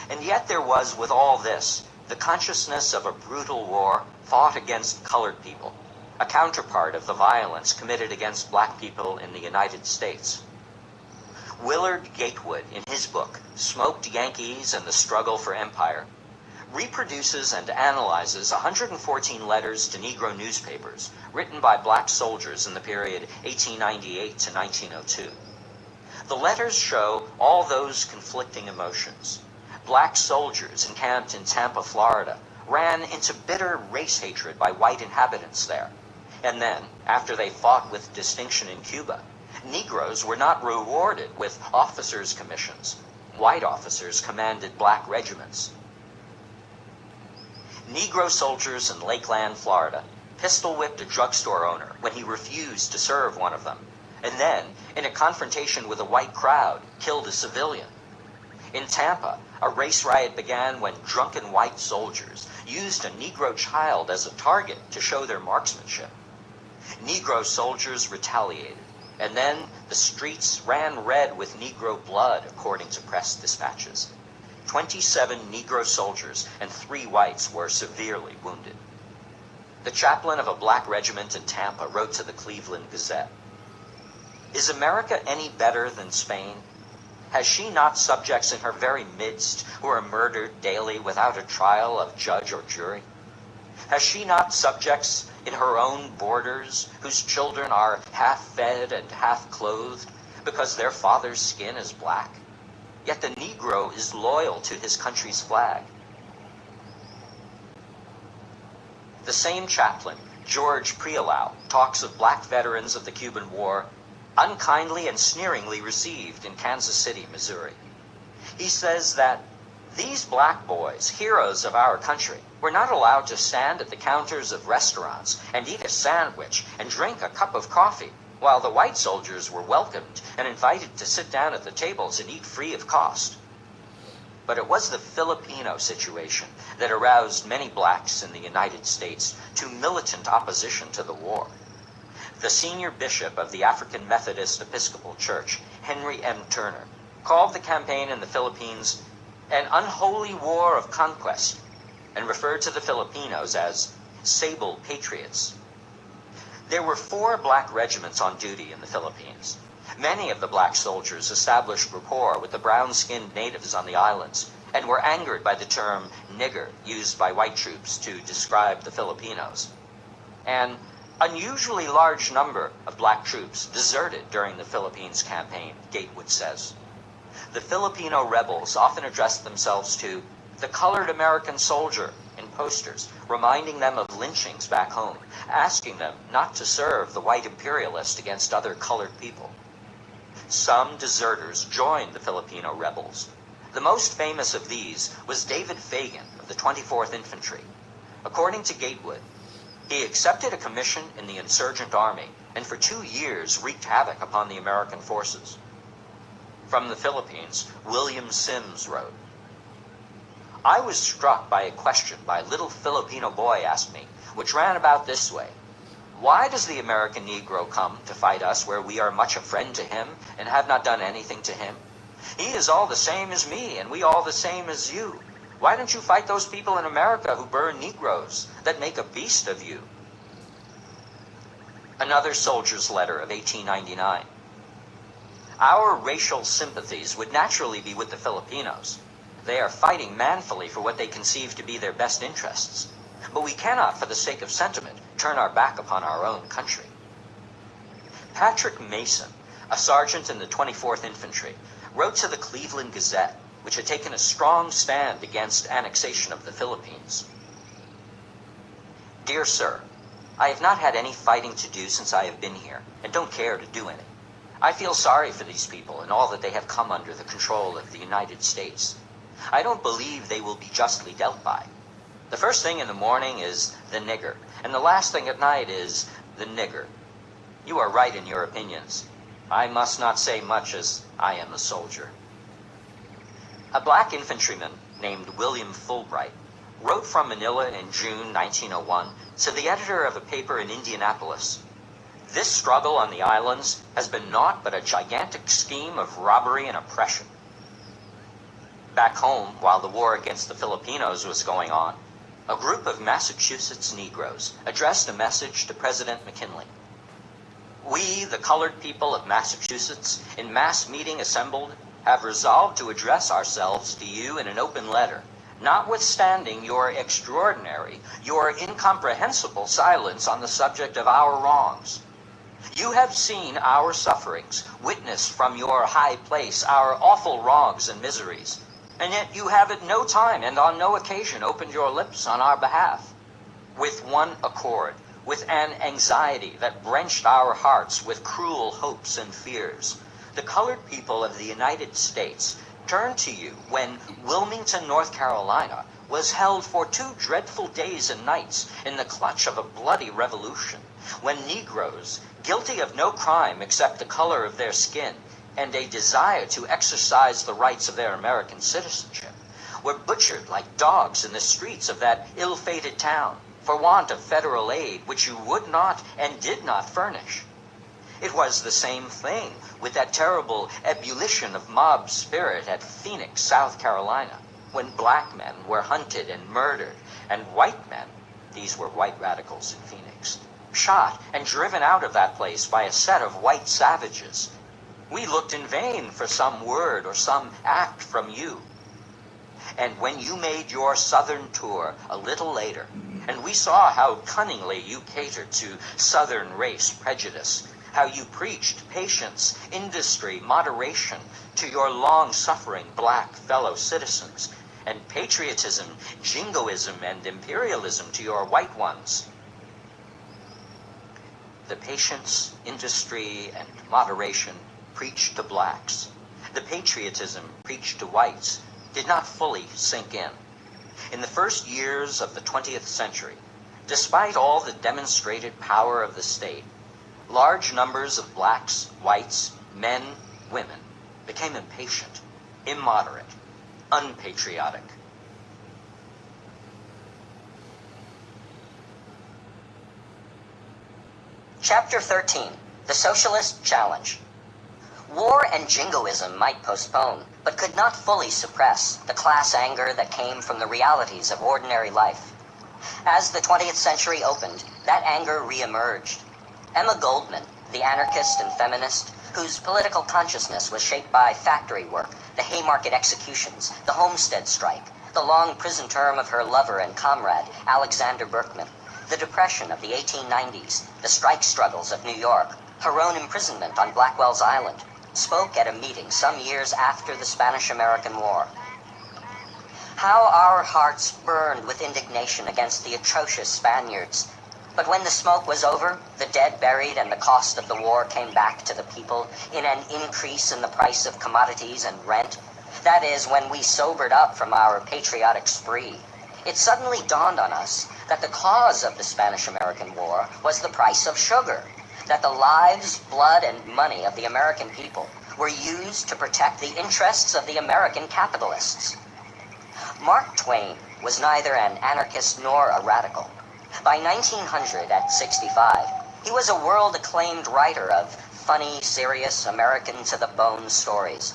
And yet there was, with all this, the consciousness of a brutal war fought against colored people, a counterpart of the violence committed against black people in the United States. Willard Gatewood, in his book, Smoked Yankees and the Struggle for Empire, reproduces and analyzes 114 letters to Negro newspapers written by black soldiers in the period 1898 to 1902. The letters show all those conflicting emotions. Black soldiers encamped in Tampa, Florida, ran into bitter race hatred by white inhabitants there. And then, after they fought with distinction in Cuba, Negroes were not rewarded with officers' commissions. White officers commanded black regiments. Negro soldiers in Lakeland, Florida, pistol-whipped a drugstore owner when he refused to serve one of them, and then, in a confrontation with a white crowd, killed a civilian. In Tampa, a race riot began when drunken white soldiers used a Negro child as a target to show their marksmanship. Negro soldiers retaliated, and then the streets ran red with Negro blood, according to press dispatches. 27 Negro soldiers and 3 whites were severely wounded. The chaplain of a black regiment in Tampa wrote to the Cleveland Gazette, "Is America any better than Spain? Has she not subjects in her very midst who are murdered daily without a trial of judge or jury? Has she not subjects in her own borders whose children are half fed and half clothed because their father's skin is black? Yet the Negro is loyal to his country's flag." The same chaplain, George Prioleau, talks of black veterans of the Cuban War unkindly and sneeringly received in Kansas City, Missouri. He says that these black boys, heroes of our country, were not allowed to stand at the counters of restaurants and eat a sandwich and drink a cup of coffee, while the white soldiers were welcomed and invited to sit down at the tables and eat free of cost. But it was the Filipino situation that aroused many blacks in the United States to militant opposition to the war. The senior bishop of the African Methodist Episcopal Church, Henry M. Turner, called the campaign in the Philippines an unholy war of conquest and referred to the Filipinos as sable patriots. There were 4 black regiments on duty in the Philippines. Many of the black soldiers established rapport with the brown-skinned natives on the islands and were angered by the term nigger used by white troops to describe the Filipinos. An unusually large number of black troops deserted during the Philippines campaign, Gatewood says. The Filipino rebels often addressed themselves to the colored American soldier in posters, reminding them of lynchings back home, asking them not to serve the white imperialist against other colored people. Some deserters joined the Filipino rebels. The most famous of these was David Fagan of the 24th Infantry. According to Gatewood, he accepted a commission in the insurgent army and for 2 years wreaked havoc upon the American forces. From the Philippines, William Sims wrote, "I was struck by a question my little Filipino boy asked me, which ran about this way. Why does the American Negro come to fight us where we are much a friend to him and have not done anything to him? He is all the same as me, and we all the same as you. Why don't you fight those people in America who burn Negroes, that make a beast of you? Another soldier's letter of 1899. Our racial sympathies would naturally be with the Filipinos. They are fighting manfully for what they conceive to be their best interests. But we cannot, for the sake of sentiment, turn our back upon our own country. Patrick Mason, a sergeant in the 24th Infantry, wrote to the Cleveland Gazette, which had taken a strong stand against annexation of the Philippines. Dear Sir, I have not had any fighting to do since I have been here, and don't care to do any. I feel sorry for these people and all that they have come under the control of the United States. I don't believe they will be justly dealt by. The first thing in the morning is the nigger, and the last thing at night is the nigger. You are right in your opinions. I must not say much, as I am a soldier. A black infantryman named William Fulbright wrote from Manila in June 1901 to the editor of a paper in Indianapolis. This struggle on the islands has been naught but a gigantic scheme of robbery and oppression. Back home, while the war against the Filipinos was going on, a group of Massachusetts Negroes addressed a message to President McKinley. We, the colored people of Massachusetts, in mass meeting assembled, have resolved to address ourselves to you in an open letter, notwithstanding your extraordinary, your incomprehensible silence on the subject of our wrongs. You have seen our sufferings, witnessed from your high place our awful wrongs and miseries, and yet you have at no time and on no occasion opened your lips on our behalf. With one accord, with an anxiety that wrenched our hearts with cruel hopes and fears, the colored people of the United States turned to you when Wilmington, North Carolina, was held for 2 dreadful days and nights in the clutch of a bloody revolution, when Negroes, guilty of no crime except the color of their skin and a desire to exercise the rights of their American citizenship, were butchered like dogs in the streets of that ill-fated town for want of federal aid which you would not and did not furnish. It was the same thing with that terrible ebullition of mob spirit at Phoenix, South Carolina, when black men were hunted and murdered, and white men, these were white radicals in Phoenix, shot and driven out of that place by a set of white savages. We looked in vain for some word or some act from you. And when you made your southern tour a little later, and we saw how cunningly you catered to southern race prejudice, how you preached patience, industry, moderation to your long-suffering black fellow citizens, and patriotism, jingoism, and imperialism to your white ones. The patience, industry, and moderation preached to blacks. The patriotism preached to whites did not fully sink in. In the first years of the 20th century, despite all the demonstrated power of the state, large numbers of blacks, whites, men, women became impatient, immoderate, unpatriotic. Chapter 13, The Socialist Challenge. War and jingoism might postpone, but could not fully suppress, the class anger that came from the realities of ordinary life. As the 20th century opened, that anger re-emerged. Emma Goldman, the anarchist and feminist, whose political consciousness was shaped by factory work, the Haymarket executions, the Homestead strike, the long prison term of her lover and comrade, Alexander Berkman, the depression of the 1890s, the strike struggles of New York, her own imprisonment on Blackwell's Island, spoke at a meeting some years after the Spanish-American War. How our hearts burned with indignation against the atrocious Spaniards. But when the smoke was over, the dead buried, and the cost of the war came back to the people in an increase in the price of commodities and rent, that is, when we sobered up from our patriotic spree, it suddenly dawned on us that the cause of the Spanish-American War was the price of sugar, that the lives, blood, and money of the American people were used to protect the interests of the American capitalists. Mark Twain was neither an anarchist nor a radical. By 1900, at 65, He was a world-acclaimed writer of funny, serious, American-to-the-bone stories.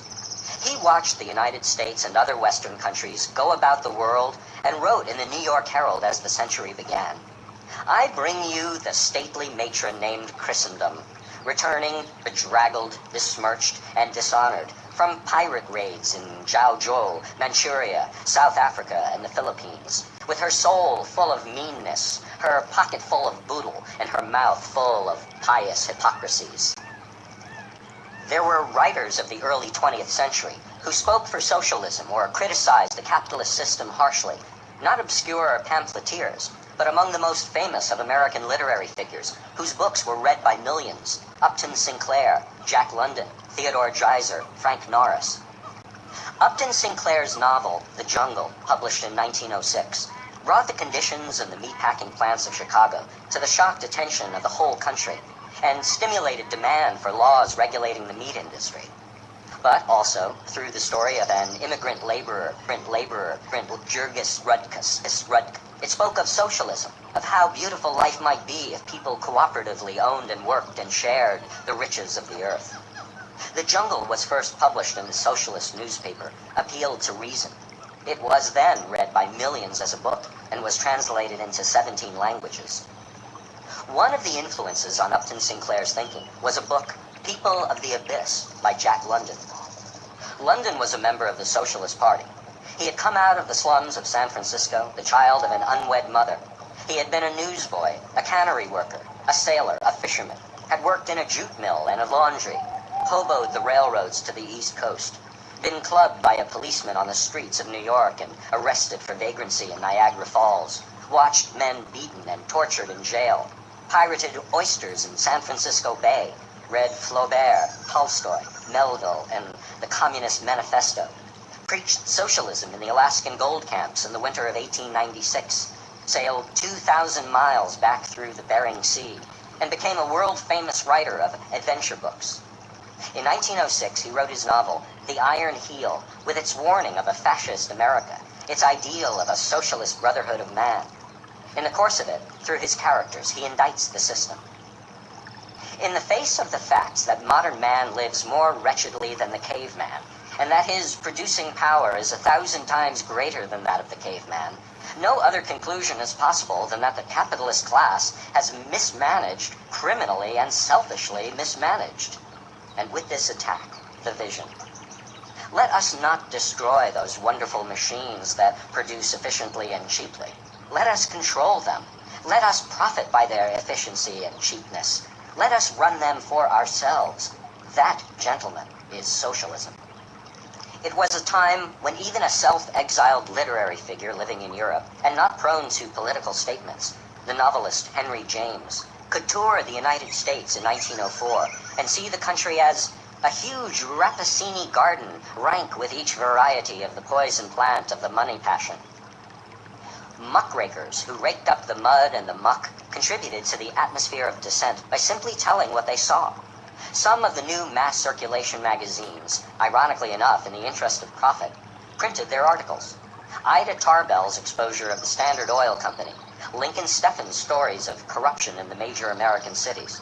He watched the United States and other Western countries go about the world and wrote in the New York Herald as the century began, "I bring you the stately matron named Christendom, returning bedraggled, besmirched, and dishonored from pirate raids in Jiaozhou, Manchuria, South Africa, and the Philippines, with her soul full of meanness, her pocket full of boodle, and her mouth full of pious hypocrisies." There were writers of the early 20th century who spoke for socialism or criticized the capitalist system harshly, not obscure pamphleteers, but among the most famous of American literary figures, whose books were read by millions: Upton Sinclair, Jack London, Theodore Dreiser, Frank Norris. Upton Sinclair's novel, The Jungle, published in 1906, brought the conditions in the meatpacking plants of Chicago to the shocked attention of the whole country, and stimulated demand for laws regulating the meat industry. But also, through the story of an immigrant laborer, Jurgis Rudkus, it spoke of socialism, of how beautiful life might be if people cooperatively owned and worked and shared the riches of the earth. The Jungle was first published in the socialist newspaper, Appeal to Reason. It was then read by millions as a book and was translated into 17 languages. One of the influences on Upton Sinclair's thinking was a book, People of the Abyss, by Jack London. London was a member of the Socialist Party. He had come out of the slums of San Francisco, the child of an unwed mother. He had been a newsboy, a cannery worker, a sailor, a fisherman, had worked in a jute mill and a laundry, hoboed the railroads to the East Coast, been clubbed by a policeman on the streets of New York and arrested for vagrancy in Niagara Falls, watched men beaten and tortured in jail, pirated oysters in San Francisco Bay, read Flaubert, Tolstoy, Melville, and the Communist Manifesto, preached socialism in the Alaskan gold camps in the winter of 1896, sailed 2,000 miles back through the Bering Sea, and became a world-famous writer of adventure books. In 1906, he wrote his novel, The Iron Heel, with its warning of a fascist America, its ideal of a socialist brotherhood of man. In the course of it, through his characters, he indicts the system. In the face of the facts that modern man lives more wretchedly than the caveman, and that his producing power is 1,000 times greater than that of the caveman, no other conclusion is possible than that the capitalist class has mismanaged, criminally and selfishly mismanaged. And with this attack, the vision. Let us not destroy those wonderful machines that produce efficiently and cheaply. Let us control them. Let us profit by their efficiency and cheapness. Let us run them for ourselves. That, gentlemen, is socialism. It was a time when even a self-exiled literary figure living in Europe, and not prone to political statements, the novelist Henry James, could tour the United States in 1904 and see the country as a huge Rappaccini garden, rank with each variety of the poison plant of the money passion. Muckrakers who raked up the mud and the muck contributed to the atmosphere of dissent by simply telling what they saw. Some of the new mass circulation magazines, ironically enough in the interest of profit, printed their articles. Ida Tarbell's exposure of the Standard Oil Company, Lincoln Steffen's stories of corruption in the major American cities.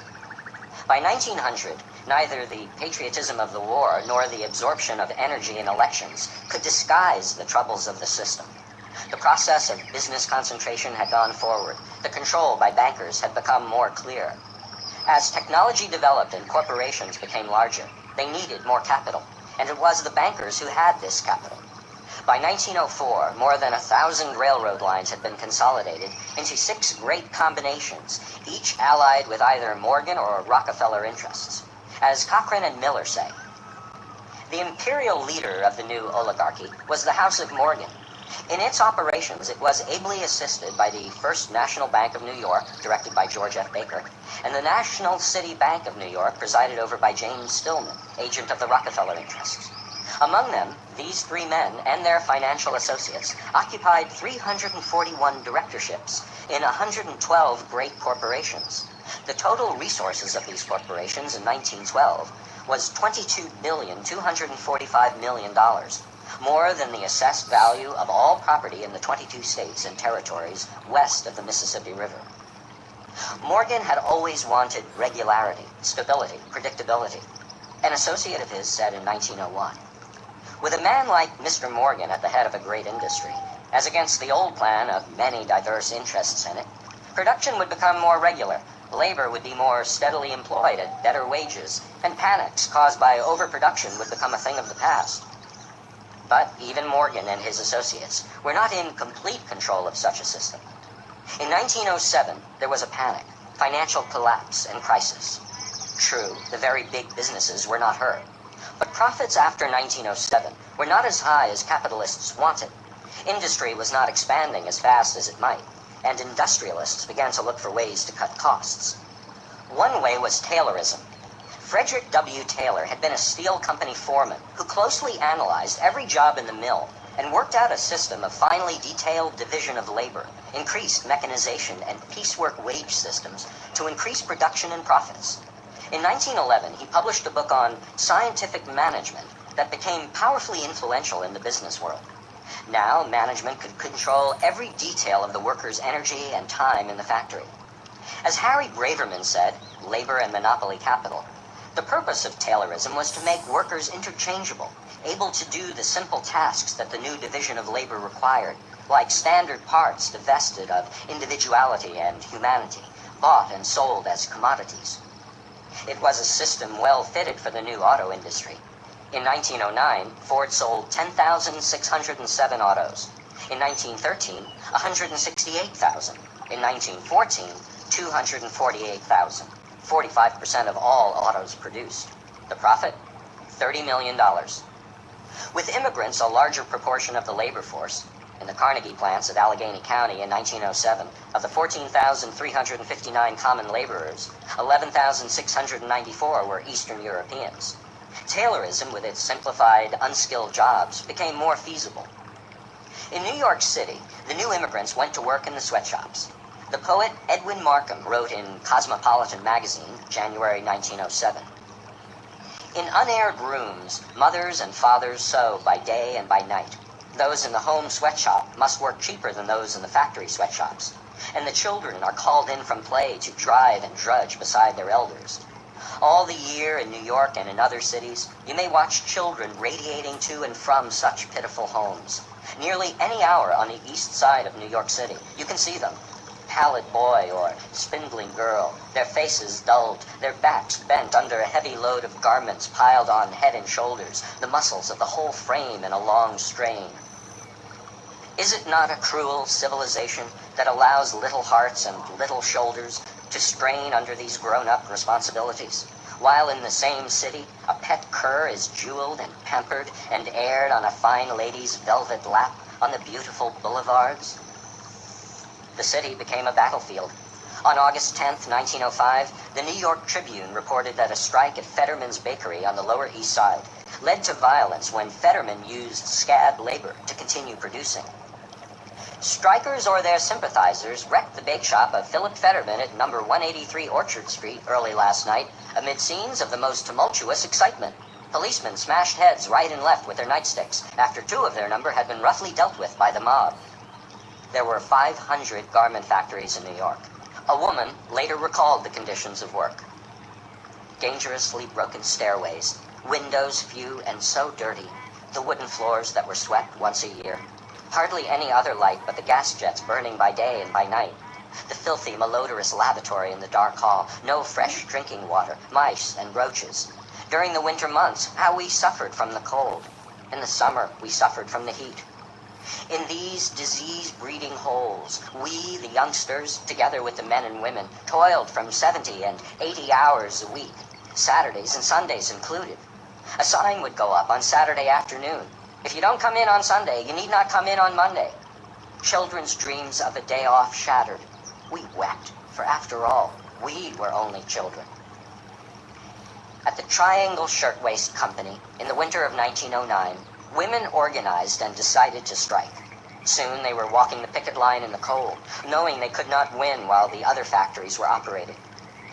By 1900, neither the patriotism of the war nor the absorption of energy in elections could disguise the troubles of the system. The process of business concentration had gone forward. The control by bankers had become more clear. As technology developed and corporations became larger, they needed more capital, and it was the bankers who had this capital. By 1904, more than 1,000 railroad lines had been consolidated into 6 great combinations, each allied with either Morgan or Rockefeller interests. As Cochrane and Miller say, the imperial leader of the new oligarchy was the House of Morgan. In its operations, it was ably assisted by the First National Bank of New York, directed by George F. Baker, and the National City Bank of New York, presided over by James Stillman, agent of the Rockefeller interests. Among them, these 3 men and their financial associates occupied 341 directorships in 112 great corporations. The total resources of these corporations in 1912 was $22,245 million, more than the assessed value of all property in the 22 states and territories west of the Mississippi River. Morgan had always wanted regularity, stability, predictability. An associate of his said in 1901, "With a man like Mr. Morgan at the head of a great industry, as against the old plan of many diverse interests in it, production would become more regular, labor would be more steadily employed at better wages, and panics caused by overproduction would become a thing of the past." But even Morgan and his associates were not in complete control of such a system. In 1907, there was a panic, financial collapse, and crisis. True, the very big businesses were not hurt. But profits after 1907 were not as high as capitalists wanted. Industry was not expanding as fast as it might, and industrialists began to look for ways to cut costs. One way was Taylorism. Frederick W. Taylor had been a steel company foreman who closely analyzed every job in the mill and worked out a system of finely detailed division of labor, increased mechanization, and piecework wage systems to increase production and profits. In 1911, he published a book on scientific management that became powerfully influential in the business world. Now, management could control every detail of the workers' energy and time in the factory. As Harry Braverman said, labor and monopoly capital, the purpose of Taylorism was to make workers interchangeable, able to do the simple tasks that the new division of labor required, like standard parts divested of individuality and humanity, bought and sold as commodities. It was a system well fitted for the new auto industry. In 1909, Ford sold 10,607 autos. In 1913, 168,000. In 1914, 248,000. 45% of all autos produced. The profit? $30 million. With immigrants a larger proportion of the labor force, in the Carnegie plants at Allegheny County in 1907, of the 14,359 common laborers, 11,694 were Eastern Europeans. Taylorism, with its simplified, unskilled jobs, became more feasible. In New York City, the new immigrants went to work in the sweatshops. The poet Edwin Markham wrote in Cosmopolitan magazine, January 1907, "In unaired rooms, mothers and fathers sew by day and by night. Those in the home sweatshop must work cheaper than those in the factory sweatshops, and the children are called in from play to drive and drudge beside their elders. All the year in New York and in other cities, you may watch children radiating to and from such pitiful homes. Nearly any hour on the east side of New York City, you can see them. Pallid boy or spindling girl, their faces dulled, their backs bent under a heavy load of garments piled on head and shoulders, the muscles of the whole frame in a long strain. Is it not a cruel civilization that allows little hearts and little shoulders to strain under these grown-up responsibilities, while in the same city a pet cur is jeweled and pampered and aired on a fine lady's velvet lap on the beautiful boulevards?" The city became a battlefield. On August 10, 1905, the New York Tribune reported that a strike at Fetterman's Bakery on the Lower East Side led to violence when Fetterman used scab labor to continue producing. Strikers or their sympathizers wrecked the bake shop of Philip Fetterman at number 183 Orchard Street early last night amid scenes of the most tumultuous excitement. Policemen smashed heads right and left with their nightsticks after 2 of their number had been roughly dealt with by the mob. There were 500 garment factories in New York. A woman later recalled the conditions of work. Dangerously broken stairways, windows few and so dirty, the wooden floors that were swept once a year, hardly any other light but the gas jets burning by day and by night, the filthy, malodorous lavatory in the dark hall, no fresh drinking water, mice and roaches. During the winter months, how we suffered from the cold. In the summer, we suffered from the heat. In these disease-breeding holes, we, the youngsters, together with the men and women, toiled from 70 and 80 hours a week, Saturdays and Sundays included. A sign would go up on Saturday afternoon. If you don't come in on Sunday, you need not come in on Monday. Children's dreams of a day off shattered. We wept, for after all, we were only children. At the Triangle Shirtwaist Company, in the winter of 1909, women organized and decided to strike. Soon they were walking the picket line in the cold, knowing they could not win while the other factories were operating.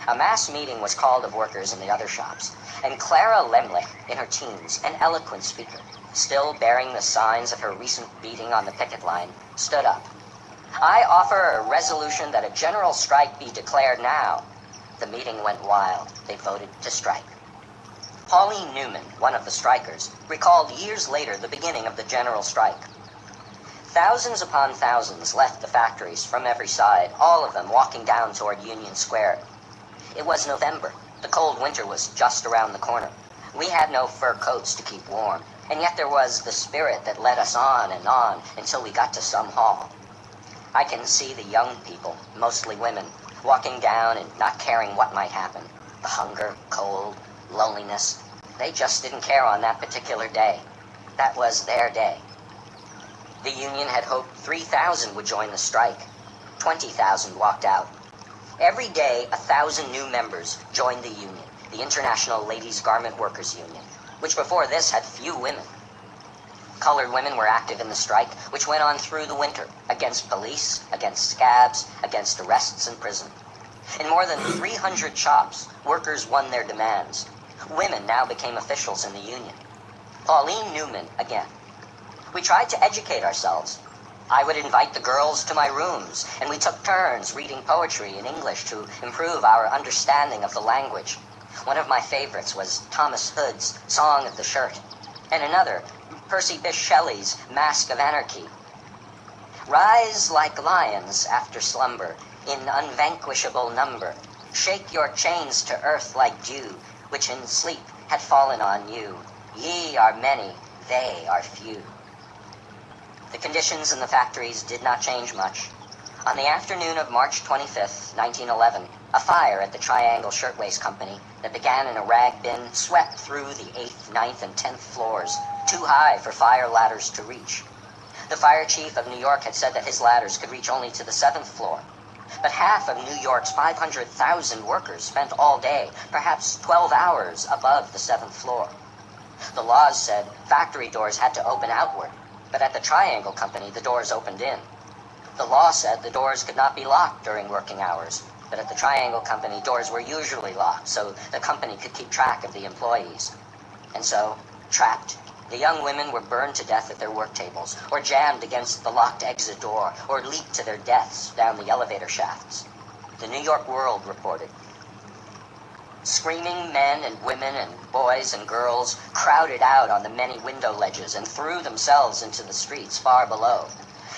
A mass meeting was called of workers in the other shops, and Clara Lemlich, in her teens, an eloquent speaker, still bearing the signs of her recent beating on the picket line, stood up. I offer a resolution that a general strike be declared now. The meeting went wild. They voted to strike. Pauline Newman, one of the strikers, recalled years later the beginning of the general strike. Thousands upon thousands left the factories from every side, all of them walking down toward Union Square. It was November. The cold winter was just around the corner. We had no fur coats to keep warm, and yet there was the spirit that led us on and on until we got to some hall. I can see the young people, mostly women, walking down and not caring what might happen. The hunger, cold, loneliness. They just didn't care on that particular day. That was their day. The union had hoped 3,000 would join the strike. 20,000 walked out. Every day, 1,000 new members joined the union, the International Ladies Garment Workers Union, which before this had few women. Colored women were active in the strike, which went on through the winter, against police, against scabs, against arrests and prison. In more than 300 shops, workers won their demands. Women now became officials in the union. Pauline Newman again. We tried to educate ourselves. I would invite the girls to my rooms, and we took turns reading poetry in English to improve our understanding of the language. One of my favorites was Thomas Hood's Song of the Shirt, and another, Percy Bysshe Shelley's Mask of Anarchy. Rise like lions after slumber, in unvanquishable number. Shake your chains to earth like dew, which in sleep had fallen on you. Ye are many, they are few. The conditions in the factories did not change much. On the afternoon of March 25th, 1911, a fire at the Triangle Shirtwaist Company that began in a rag bin swept through the 8th, 9th, and 10th floors, too high for fire ladders to reach. The fire chief of New York had said that his ladders could reach only to the 7th floor. But half of New York's 500,000 workers spent all day, perhaps 12 hours, above the 7th floor. The laws said factory doors had to open outward, but at the Triangle Company the doors opened in. The law said the doors could not be locked during working hours, but at the Triangle Company doors were usually locked so the company could keep track of the employees. And so, trapped, the young women were burned to death at their work tables, or jammed against the locked exit door, or leaped to their deaths down the elevator shafts. The New York World reported. Screaming men and women and boys and girls crowded out on the many window ledges and threw themselves into the streets far below.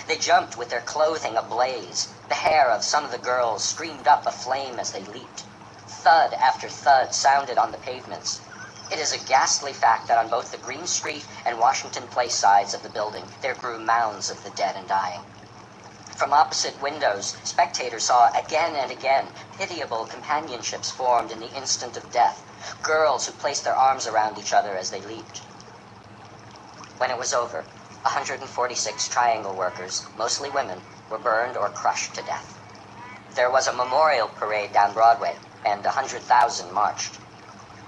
They jumped with their clothing ablaze. The hair of some of the girls streamed up aflame as they leaped. Thud after thud sounded on the pavements. It is a ghastly fact that on both the Green Street and Washington Place sides of the building there grew mounds of the dead and dying. From opposite windows, spectators saw again and again pitiable companionships formed in the instant of death, girls who placed their arms around each other as they leaped. When it was over, 146 Triangle workers, mostly women, were burned or crushed to death. There was a memorial parade down Broadway, and 100,000 marched.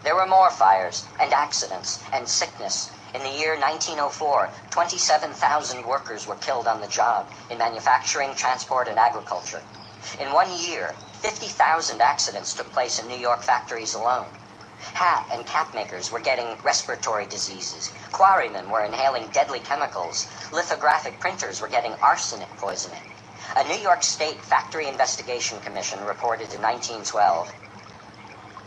There were more fires, and accidents, and sickness. In the year 1904, 27,000 workers were killed on the job in manufacturing, transport, and agriculture. In 1 year, 50,000 accidents took place in New York factories alone. Hat and cap makers were getting respiratory diseases. Quarrymen were inhaling deadly chemicals. Lithographic printers were getting arsenic poisoning. A New York State Factory Investigation Commission reported in 1912,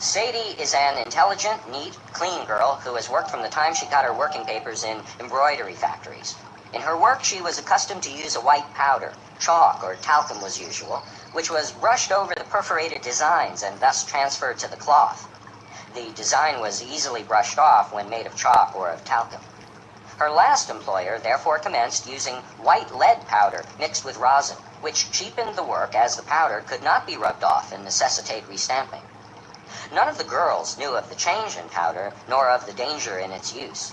Sadie is an intelligent, neat, clean girl who has worked from the time she got her working papers in embroidery factories. In her work, she was accustomed to use a white powder, chalk or talcum was usual, which was brushed over the perforated designs and thus transferred to the cloth. The design was easily brushed off when made of chalk or of talcum. Her last employer therefore commenced using white lead powder mixed with rosin, which cheapened the work as the powder could not be rubbed off and necessitate restamping. None of the girls knew of the change in powder, nor of the danger in its use.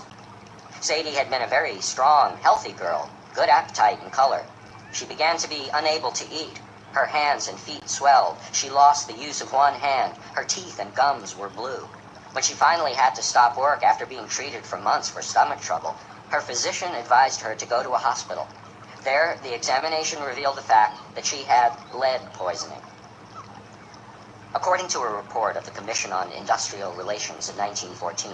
Sadie had been a very strong, healthy girl, good appetite and color. She began to be unable to eat. Her hands and feet swelled. She lost the use of one hand. Her teeth and gums were blue. When she finally had to stop work after being treated for months for stomach trouble, her physician advised her to go to a hospital. There, the examination revealed the fact that she had lead poisoning. According to a report of the Commission on Industrial Relations in 1914,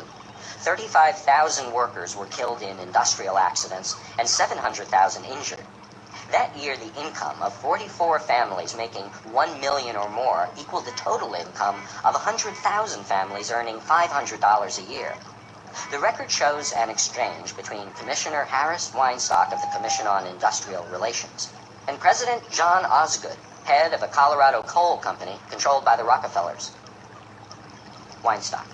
35,000 workers were killed in industrial accidents and 700,000 injured. That year, the income of 44 families making 1 million or more equaled the total income of 100,000 families earning $500 a year. The record shows an exchange between Commissioner Harris Weinstock of the Commission on Industrial Relations and President John Osgood, head of a Colorado coal company controlled by the Rockefellers. Weinstock: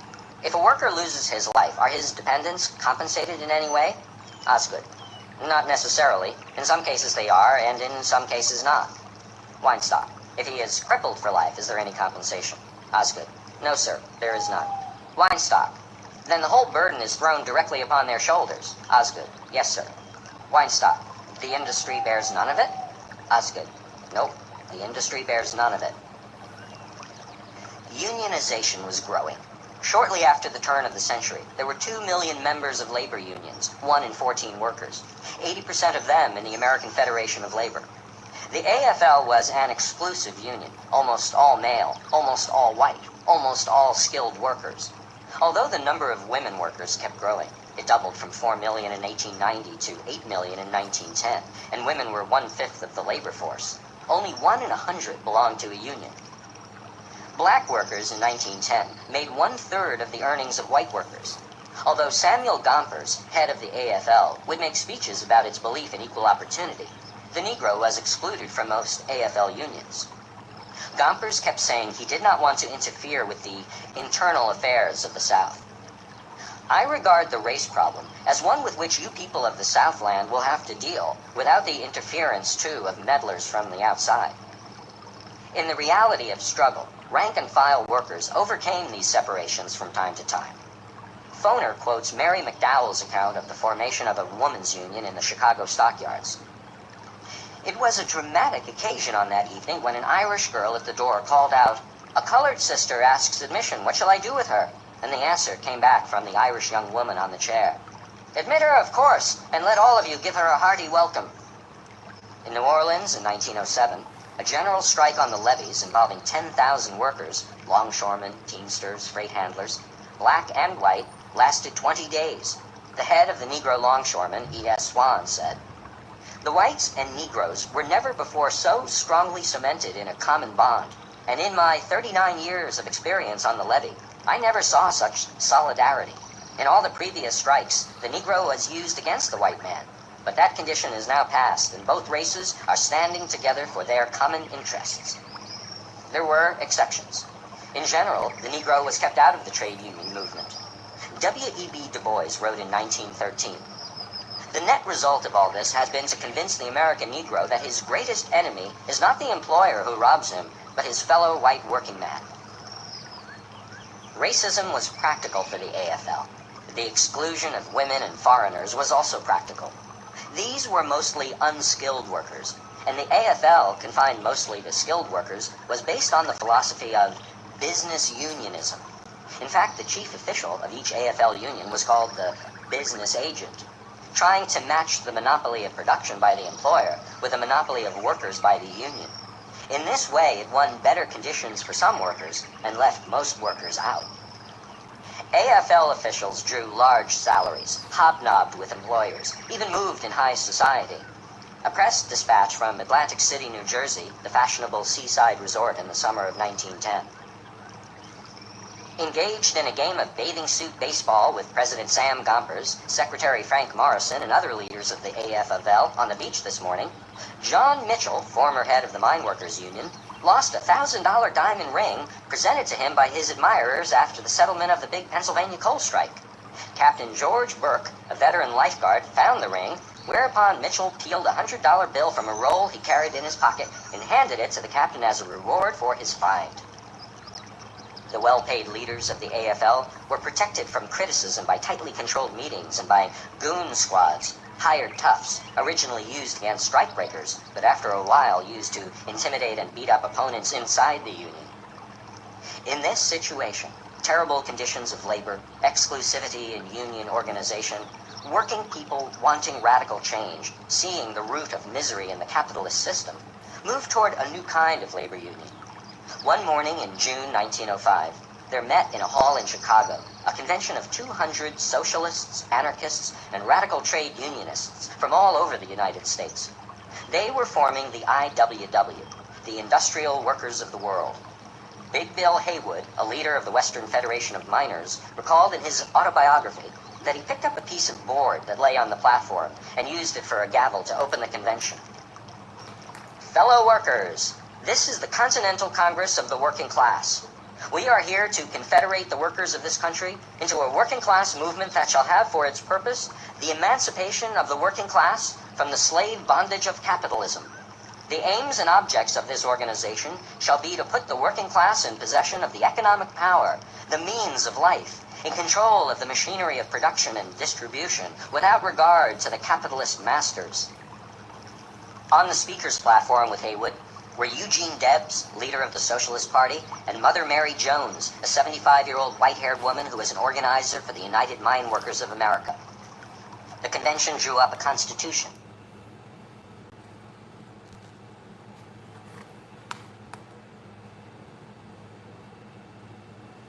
if a worker loses his life, are his dependents compensated in any way? Osgood: not necessarily. In some cases they are, and in some cases not. Weinstock: if he is crippled for life, is there any compensation? Osgood: no, sir, there is none. Weinstock: then the whole burden is thrown directly upon their shoulders. Osgood: yes, sir. Weinstock: the industry bears none of it? Osgood: nope, the industry bears none of it. Unionization was growing. Shortly after the turn of the century, there were 2 million members of labor unions, 1 in 14 workers, 80% of them in the American Federation of Labor. The AFL was an exclusive union, almost all male, almost all white, almost all skilled workers. Although the number of women workers kept growing, it doubled from 4 million in 1890 to 8 million in 1910, and women were 1/5 of the labor force. Only 1 in 100 belonged to a union. Black workers in 1910 made 1/3 of the earnings of white workers. Although Samuel Gompers, head of the AFL, would make speeches about its belief in equal opportunity, the Negro was excluded from most AFL unions. Gompers kept saying he did not want to interfere with the internal affairs of the South. I regard the race problem as one with which you people of the Southland will have to deal without the interference, too, of meddlers from the outside. In the reality of struggle, rank-and-file workers overcame these separations from time to time. Foner quotes Mary McDowell's account of the formation of a women's union in the Chicago stockyards. It was a dramatic occasion on that evening when an Irish girl at the door called out, "A colored sister asks admission. What shall I do with her?" And the answer came back from the Irish young woman on the chair: "Admit her, of course, and let all of you give her a hearty welcome." In New Orleans in 1907, a general strike on the levees involving 10,000 workers, longshoremen, teamsters, freight handlers, black and white, lasted 20 days. The head of the Negro longshoremen, E.S. Swan, said, "The whites and Negroes were never before so strongly cemented in a common bond, and in my 39 years of experience on the levee, I never saw such solidarity. In all the previous strikes, the Negro was used against the white man, but that condition is now past, and both races are standing together for their common interests." There were exceptions. In general, the Negro was kept out of the trade union movement. W.E.B. Du Bois wrote in 1913, "The net result of all this has been to convince the American Negro that his greatest enemy is not the employer who robs him, but his fellow white working man." Racism was practical for the AFL. The exclusion of women and foreigners was also practical. These were mostly unskilled workers, and the AFL, confined mostly to skilled workers, was based on the philosophy of business unionism. In fact, the chief official of each AFL union was called the business agent, trying to match the monopoly of production by the employer with a monopoly of workers by the union. In this way, it won better conditions for some workers and left most workers out. AFL officials drew large salaries, hobnobbed with employers, even moved in high society. A press dispatch from Atlantic City, New Jersey, the fashionable seaside resort in the summer of 1910. Engaged in a game of bathing suit baseball with President Sam Gompers, Secretary Frank Morrison, and other leaders of the AFL on the beach this morning, John Mitchell, former head of the Mine Workers Union, lost a $1,000 diamond ring presented to him by his admirers after the settlement of the big Pennsylvania coal strike. Captain George Burke, a veteran lifeguard, found the ring, whereupon Mitchell peeled a $100 bill from a roll he carried in his pocket and handed it to the captain as a reward for his find. The well-paid leaders of the AFL were protected from criticism by tightly controlled meetings and by goon squads, hired toughs, originally used against strikebreakers, but after a while used to intimidate and beat up opponents inside the union. In this situation, terrible conditions of labor, exclusivity in union organization, working people wanting radical change, seeing the root of misery in the capitalist system, moved toward a new kind of labor union. One morning in June 1905, there met in a hall in Chicago a convention of 200 socialists, anarchists, and radical trade unionists from all over the United States. They were forming the IWW, the Industrial Workers of the World. Big Bill Haywood, a leader of the Western Federation of Miners, recalled in his autobiography that he picked up a piece of board that lay on the platform and used it for a gavel to open the convention. Fellow workers, this is the Continental Congress of the Working Class. We are here to confederate the workers of this country into a working class movement that shall have for its purpose the emancipation of the working class from the slave bondage of capitalism. The aims and objects of this organization shall be to put the working class in possession of the economic power, the means of life, in control of the machinery of production and distribution, without regard to the capitalist masters. On the speaker's platform with Haywood were Eugene Debs, leader of the Socialist Party, and Mother Mary Jones, a 75-year-old white-haired woman who was an organizer for the United Mine Workers of America. The convention drew up a constitution,